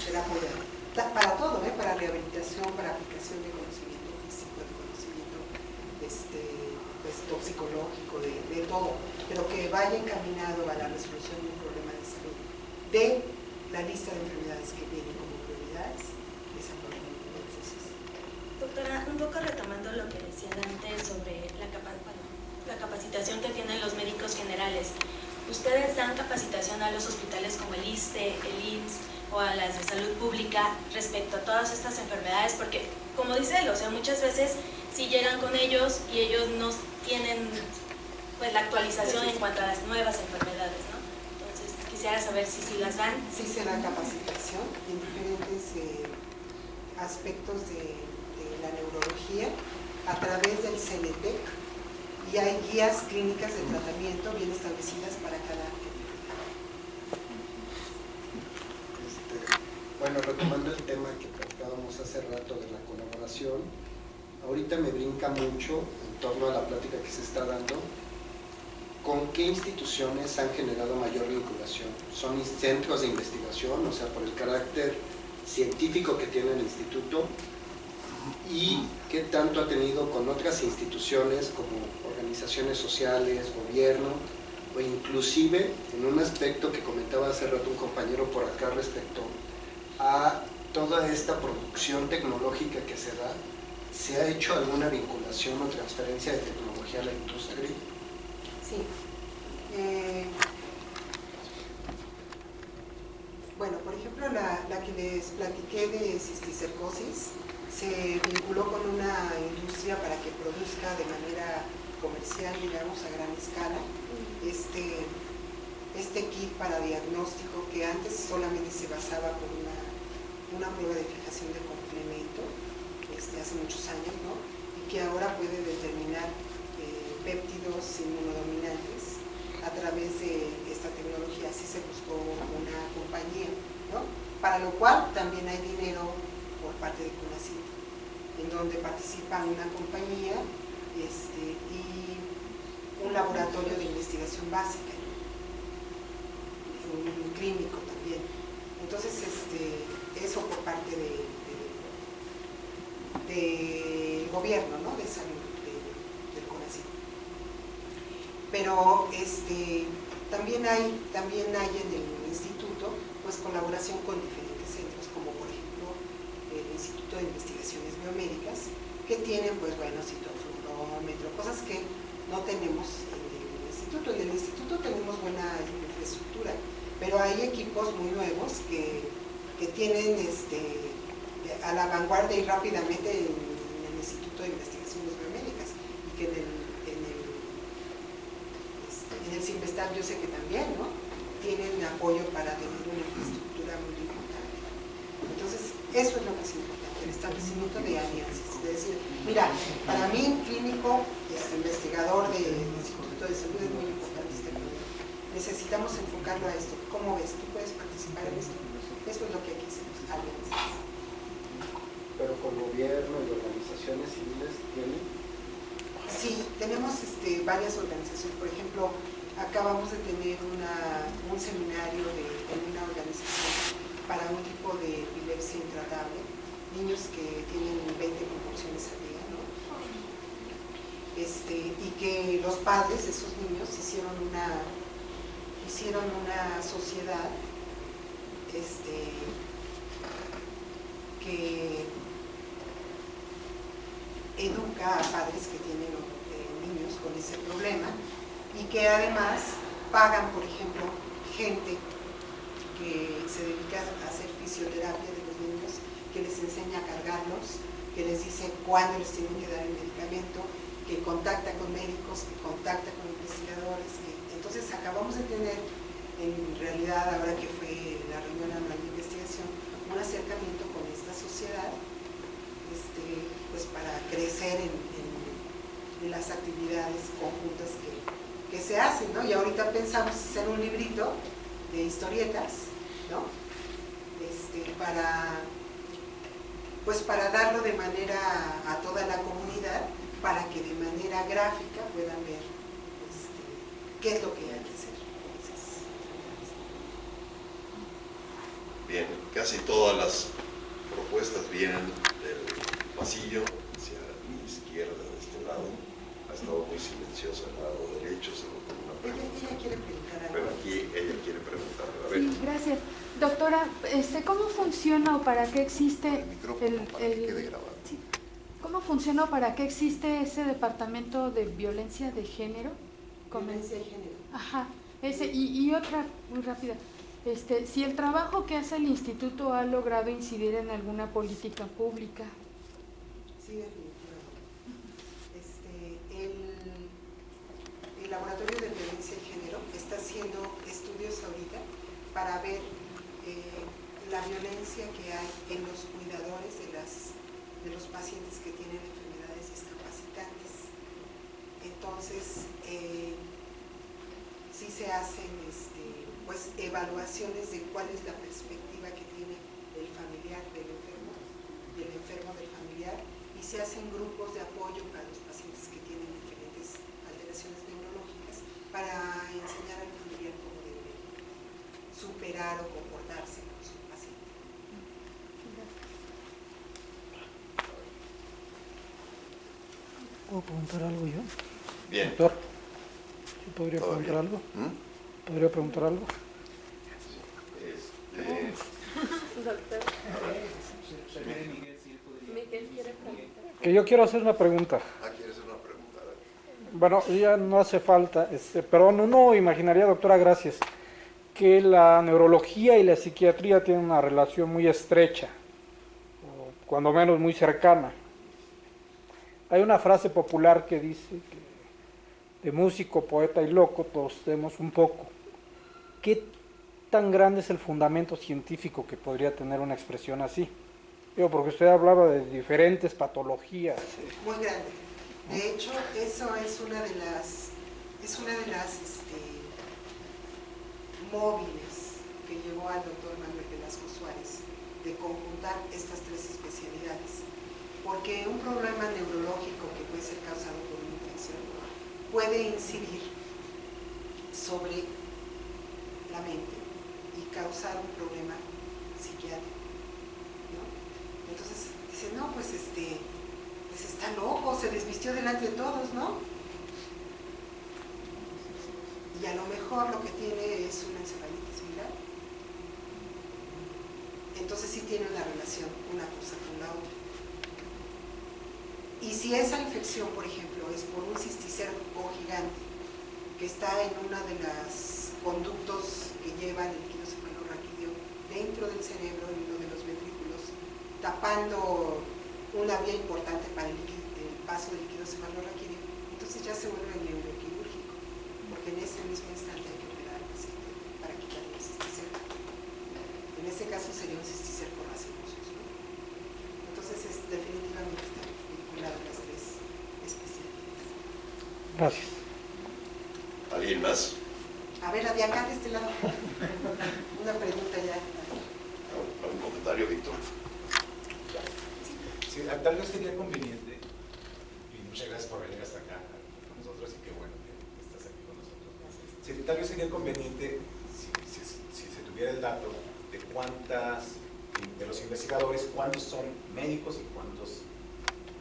Speaker 2: será apoyado. Para todo, para rehabilitación, para aplicación de conocimiento físico, de conocimiento toxicológico, de todo, pero que vaya encaminado a la resolución de un problema de salud, de la lista de enfermedades que vienen como prioridades, esa problema.
Speaker 16: Doctora, un poco retomando lo que decía antes sobre la capacitación que tienen los médicos generales. ¿Ustedes dan capacitación a los hospitales como el ISSSTE, el IMSS o a las de salud pública respecto a todas estas enfermedades? Porque, como dice él, muchas veces sí llegan con ellos y ellos no tienen la actualización en cuanto a las nuevas enfermedades, ¿no? Entonces, quisiera saber si las dan.
Speaker 2: Sí se da capacitación en diferentes aspectos de la neurología a través del CENETEC, y hay guías clínicas de tratamiento bien establecidas para cada enfermedad.
Speaker 3: Bueno, retomando el tema que tratábamos hace rato de la colaboración, ahorita me brinca mucho en torno a la plática que se está dando, ¿con qué instituciones han generado mayor vinculación? ¿Son centros de investigación, o sea, por el carácter científico que tiene el instituto? ¿Y qué tanto ha tenido con otras instituciones como organizaciones sociales, gobierno, o inclusive en un aspecto que comentaba hace rato un compañero por acá respecto a toda esta producción tecnológica que se da ¿Se ha hecho alguna vinculación o transferencia de tecnología a la industria?
Speaker 2: Sí. Bueno, por ejemplo, la que les platiqué de cisticercosis se vinculó con una industria para que produzca de manera comercial, digamos, a gran escala, este kit para diagnóstico que antes solamente se basaba por una prueba de fijación de complemento, hace muchos años, ¿no? Y que ahora puede determinar péptidos inmunodominantes a través de esta tecnología. Así se buscó una compañía, ¿no? Para lo cual también hay dinero por parte de CONACYT, en donde participa una compañía y un laboratorio de investigación básica, un clínico también. Entonces, eso por parte del gobierno, ¿no? De salud del CONACYT. Pero también hay en el instituto pues colaboración con diferentes centros, como por ejemplo el Instituto de Investigaciones Biomédicas, que tienen pues bueno, citofluorómetro, cosas que no tenemos en el instituto. En el instituto tenemos buena infraestructura, pero hay equipos muy nuevos que tienen a la vanguardia y rápidamente en el Instituto de Investigaciones Biomédicas, y que en el CIMBESTAB yo sé que también, ¿no? Tienen apoyo para tener una infraestructura muy importante. Entonces, eso es lo que es importante, el establecimiento de alianzas. Es decir, mira, para mí, un clínico, investigador del Instituto de Salud, es muy importante este proyecto. Necesitamos enfocarlo a esto. ¿Cómo ves? ¿Tú puedes participar en esto? Eso es lo que aquí hacemos, alianzas.
Speaker 3: ¿Pero con gobierno y organizaciones civiles tienen?
Speaker 2: Sí, tenemos varias organizaciones. Por ejemplo, acabamos de tener un seminario en una organización para un tipo de epilepsia intratable, niños que tienen 20 convulsiones al día, ¿no? Y que los padres de esos niños hicieron una sociedad que educa a padres que tienen niños con ese problema, y que además pagan, por ejemplo, gente que se dedica a hacer fisioterapia de los niños, que les enseña a cargarlos, que les dice cuándo les tienen que dar el medicamento, que contacta con médicos, que contacta con investigadores. Entonces acabamos de tener, en realidad ahora que fue la reunión anual de investigación, un acercamiento con esta sociedad, pues para crecer en las actividades conjuntas que se hacen, ¿no? Y ahorita pensamos hacer un librito de historietas, ¿no? Para darlo de manera a toda la comunidad, para que de manera gráfica puedan ver qué es lo que hay que hacer con esas actividades.
Speaker 1: Bien, casi todas las propuestas vienen del pasillo hacia mi izquierda, de este lado. Ha estado muy silenciosa al lado derecho, solo con una pregunta.
Speaker 2: Ella quiere preguntar algo.
Speaker 1: Pero aquí ella quiere preguntar. A ver.
Speaker 6: Sí, gracias. Doctora, ¿cómo funciona o para qué existe
Speaker 1: el micrófono para que quede grabado?
Speaker 6: Sí. ¿Cómo funciona o para qué existe ese departamento de violencia de género?
Speaker 2: Violencia de género.
Speaker 6: Ajá. Y otra muy rápida. Si el trabajo que hace el instituto ha logrado incidir en alguna política pública.
Speaker 2: Sí, definitivamente. El Laboratorio de Violencia de Género está haciendo estudios ahorita para ver la violencia que hay en los cuidadores de los pacientes que tienen enfermedades discapacitantes. Entonces, sí se hacen pues evaluaciones de cuál es la perspectiva que tiene el familiar del enfermo del familiar, y se hacen grupos de apoyo para los pacientes que tienen diferentes alteraciones neurológicas, para enseñar al familiar cómo debe superar o comportarse con su paciente.
Speaker 17: ¿Puedo preguntar algo yo?
Speaker 1: Bien.
Speaker 17: Doctor, ¿yo podría preguntar algo? ¿Podría preguntar algo?
Speaker 8: Doctor. Miguel quiere preguntar.
Speaker 17: Que yo quiero hacer una pregunta.
Speaker 1: ¿Quieres hacer una pregunta?
Speaker 17: Bueno, ya no hace falta, pero uno imaginaría, doctora, gracias, que la neurología y la psiquiatría tienen una relación muy estrecha, o cuando menos muy cercana. Hay una frase popular que dice que de músico, poeta y loco todos tenemos un poco. ¿Qué tan grande es el fundamento científico que podría tener una expresión así? Digo, porque usted hablaba de diferentes patologías.
Speaker 2: Muy grande. De hecho, eso es una de las móviles que llevó al doctor Manuel Velasco Suárez de conjuntar estas tres especialidades. Porque un problema neurológico que puede ser causado por una infección puede incidir sobre la mente y causar un problema psiquiátrico, ¿no? Entonces dice, no, pues está loco, se desvistió delante de todos, ¿no? Y a lo mejor lo que tiene es una encefalitis viral. Entonces sí tiene una relación, una cosa con la otra. Y si esa infección, por ejemplo, es por un cisticerco gigante que está en uno de los conductos que llevan el líquido cefalorraquídeo dentro del cerebro, en uno de los ventrículos, tapando una vía importante para el paso del líquido cefalorraquídeo, entonces ya se vuelve neuroquirúrgico, porque en ese mismo instante hay que operar al paciente para quitarle el cisticerco. En ese caso sería un cisticerco racemoso, ¿no? Entonces definitivamente está vinculado a las tres especialidades.
Speaker 17: Gracias.
Speaker 1: ¿Alguien más?
Speaker 2: A ver, de acá, de este lado. Una pregunta ya.
Speaker 1: ¿Algún comentario, Víctor?
Speaker 13: Sí, tal vez sería conveniente, y muchas gracias por venir hasta acá con nosotros y qué bueno que estás aquí con nosotros. Sí, tal vez sería conveniente, si se tuviera el dato, de cuántas, de los investigadores, cuántos son médicos y cuántos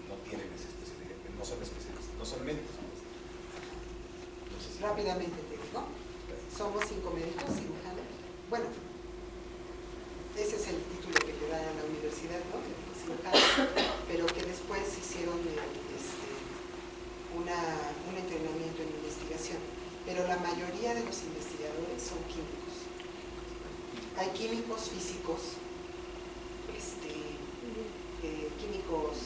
Speaker 13: no tienen esa especialidad, no son especialistas, no son médicos. No sé si
Speaker 2: Rápidamente te digo, somos 5 médicos cirujanos. Bueno, ese es el título que te dan en la universidad, ¿no? Pero que después hicieron un entrenamiento en investigación. Pero la mayoría de los investigadores son químicos. Hay químicos físicos, químicos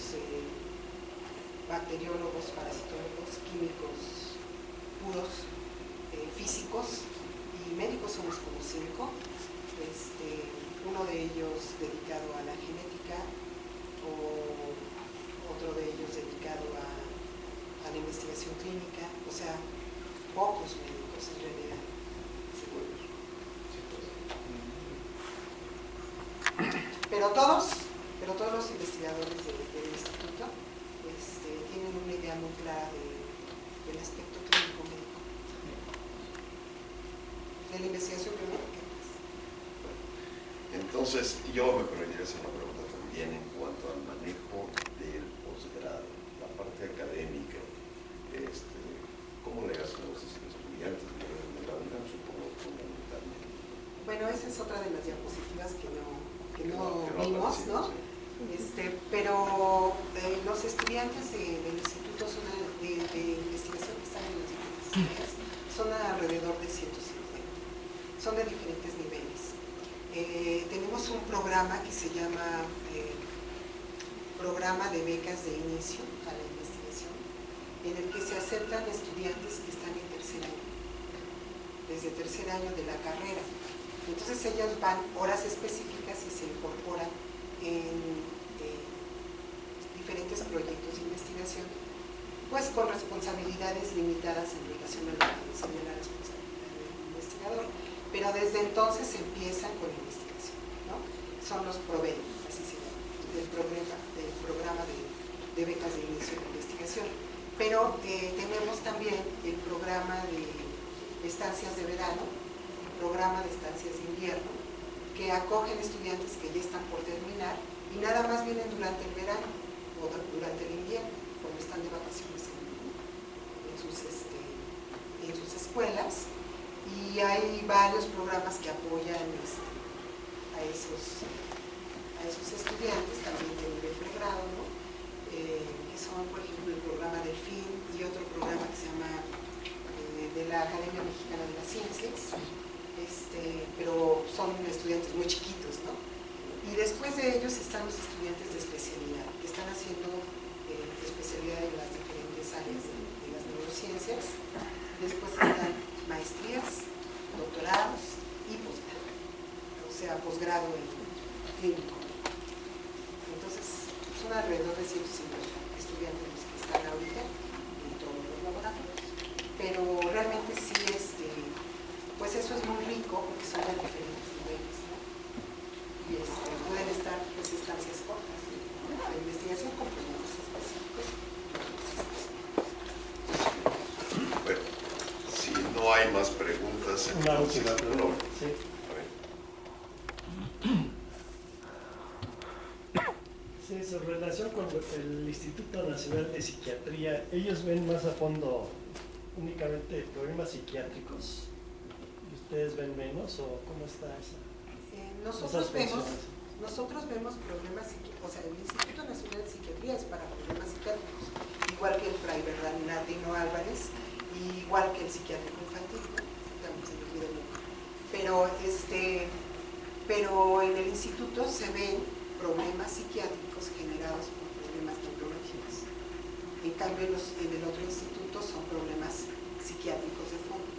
Speaker 2: bacteriólogos, parasitólogos, químicos puros, físicos, y médicos somos como 5. Uno de ellos dedicado a la genética, o otro de ellos dedicado a la investigación clínica, o sea, pocos médicos en realidad. Pero todos los investigadores del instituto tienen una idea muy clara del aspecto clínico médico, de la investigación biomédica.
Speaker 1: Entonces, yo me permitiría hacer una pregunta también en cuanto al manejo del posgrado, la parte académica. ¿Cómo le hacen los estudiantes de la UNAM, supongo, fundamentalmente?
Speaker 2: Bueno, esa es otra de las diapositivas que no vimos, ¿no? Pero los estudiantes del instituto de investigación que están en las diferentes áreas son alrededor de 150, son de diferentes niveles. Tenemos un programa que se llama Programa de Becas de Inicio a la Investigación, en el que se aceptan estudiantes que están en tercer año, desde tercer año de la carrera. Entonces ellos van horas específicas y se incorporan en diferentes proyectos de investigación, pues con responsabilidades limitadas en relación a la responsabilidad del investigador. Pero desde entonces empiezan con investigación, ¿no? Son los PROVEI, así se llama, del programa de becas de inicio de investigación. Pero tenemos también el programa de estancias de verano, el programa de estancias de invierno, que acogen estudiantes que ya están por terminar y nada más vienen durante el verano o durante el invierno, cuando están de vacaciones en sus escuelas. Y hay varios programas que apoyan a esos estudiantes, también de nivel pregrado, ¿no? Que Después de ellos están los estudiantes de especialidad, que están haciendo especialidad en las diferentes áreas de las neurociencias. Después están maestrías, doctorados y posgrado, o sea, posgrado en clínico. Entonces, son alrededor de 150 estudiantes los que están ahorita en todos los laboratorios. Pero realmente sí, pues eso es muy rico porque son de diferentes niveles, ¿no? Y pueden estar pues estancias cortas, ¿no? La investigación con proyectos específicos.
Speaker 1: Bueno, si no hay más preguntas,
Speaker 11: Una última
Speaker 1: entonces,
Speaker 11: pregunta. Sí. Sí, su relación con el Instituto Nacional de Psiquiatría, ¿ellos ven más a fondo únicamente problemas psiquiátricos? ¿Y ustedes ven menos o cómo está esa?
Speaker 2: Nosotros vemos problemas psiquiátricos, o sea, el Instituto Nacional de Psiquiatría es para problemas psiquiátricos, igual que el Fray Bernardino Álvarez, y igual que el psiquiátrico infantil, ¿no? También se me olvidó el nombre. Pero en el instituto se ven problemas psiquiátricos generados por problemas neurológicos. En cambio, en el otro instituto son problemas psiquiátricos de fondo.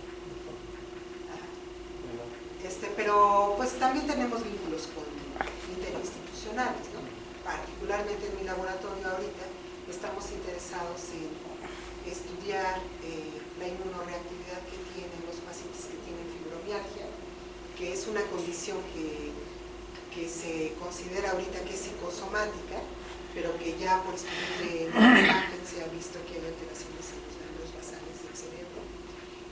Speaker 2: Pero pues también tenemos vínculos con interinstitucionales, ¿no? Particularmente en mi laboratorio ahorita estamos interesados en estudiar la inmunoreactividad que tienen los pacientes que tienen fibromialgia, que es una condición que se considera ahorita que es psicosomática, pero que ya por estudios de imagen se ha visto que hay alteraciones en los ganglios basales del cerebro.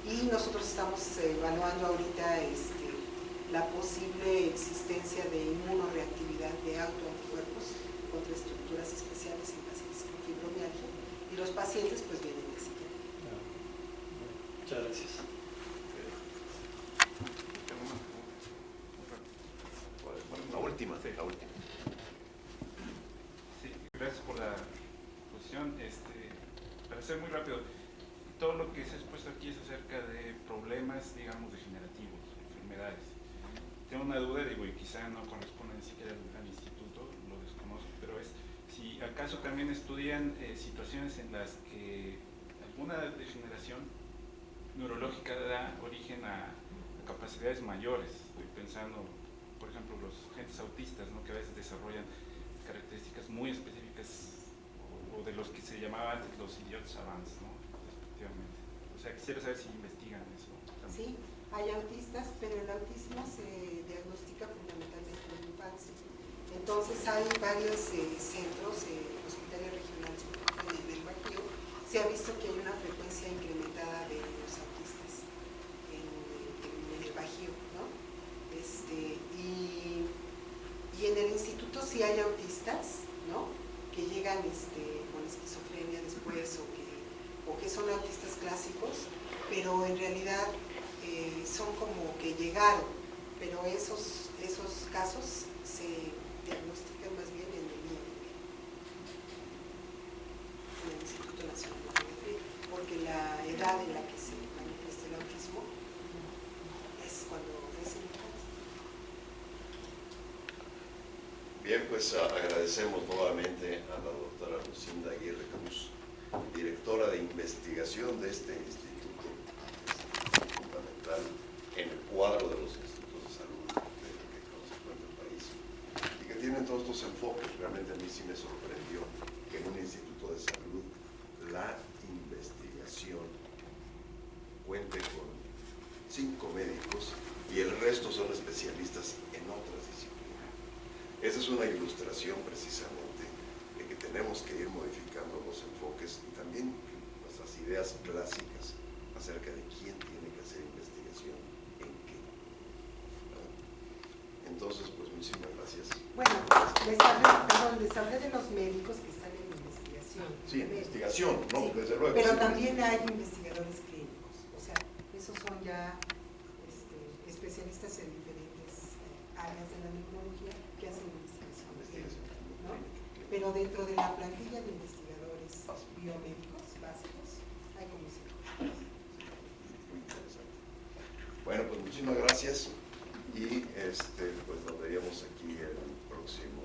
Speaker 2: Y nosotros estamos evaluando ahorita la posible existencia de inmunoreactividad de autoanticuerpos contra estructuras especiales en pacientes con fibromialgia, y los pacientes pues vienen de psiquiatría.
Speaker 11: Muchas gracias.
Speaker 1: La última.
Speaker 5: Sí, gracias por la exposición. Para ser muy rápido, todo lo que se ha expuesto aquí es acerca de problemas, digamos, degenerativos, enfermedades. Tengo una duda, y quizá no corresponde ni siquiera al instituto, lo desconozco, pero es si acaso también estudian situaciones en las que alguna degeneración neurológica da origen a capacidades mayores. Estoy pensando, por ejemplo, los agentes autistas, ¿no? Que a veces desarrollan características muy específicas, o de los que se llamaban antes los idiots savants, ¿no? Respectivamente. O sea, quisiera saber si investigan eso también.
Speaker 2: Sí, hay autistas, pero el autismo se diagnostica fundamentalmente en la infancia. Entonces hay varios centros hospitalarios regionales en el Bajío. Se ha visto que hay una frecuencia incrementada de los autistas en el Bajío, ¿no? Y en el instituto sí hay autistas, ¿no? Que llegan con esquizofrenia después, o que son autistas clásicos, pero en realidad son como que llegaron, pero esos casos se diagnostican más bien en el Instituto Nacional de Psiquiatría, porque la edad en la que se manifiesta el autismo es cuando es el infancia.
Speaker 1: Bien, pues agradecemos nuevamente a la doctora Lucinda Aguirre Cruz, directora de investigación de este instituto, que es fundamental en el cuadro de los institutos de salud que se encuentra el país, y que tienen todos estos enfoques. Realmente a mí sí me sorprendió que en un instituto de salud la investigación cuente con 5 médicos y el resto son especialistas en otras disciplinas. Esa es una ilustración precisamente de que tenemos que ir modificando los enfoques y también nuestras ideas clásicas acerca de quién tiene que hacer investigación en qué, ¿no? Entonces, pues muchísimas gracias.
Speaker 2: Bueno, les hablé de los médicos que están en investigación.
Speaker 1: Sí, investigación, ¿no?
Speaker 2: Sí,
Speaker 1: desde luego.
Speaker 2: pero
Speaker 1: sí.
Speaker 2: también hay investigadores clínicos, o sea, esos son ya especialistas en diferentes áreas de la neurología que hacen investigación clínica, ¿no? Pero dentro de la plantilla de investigadores biomédicos básicos hay como 5.
Speaker 1: Muy interesante. Bueno, pues muchísimas gracias y pues nos veríamos aquí el próximo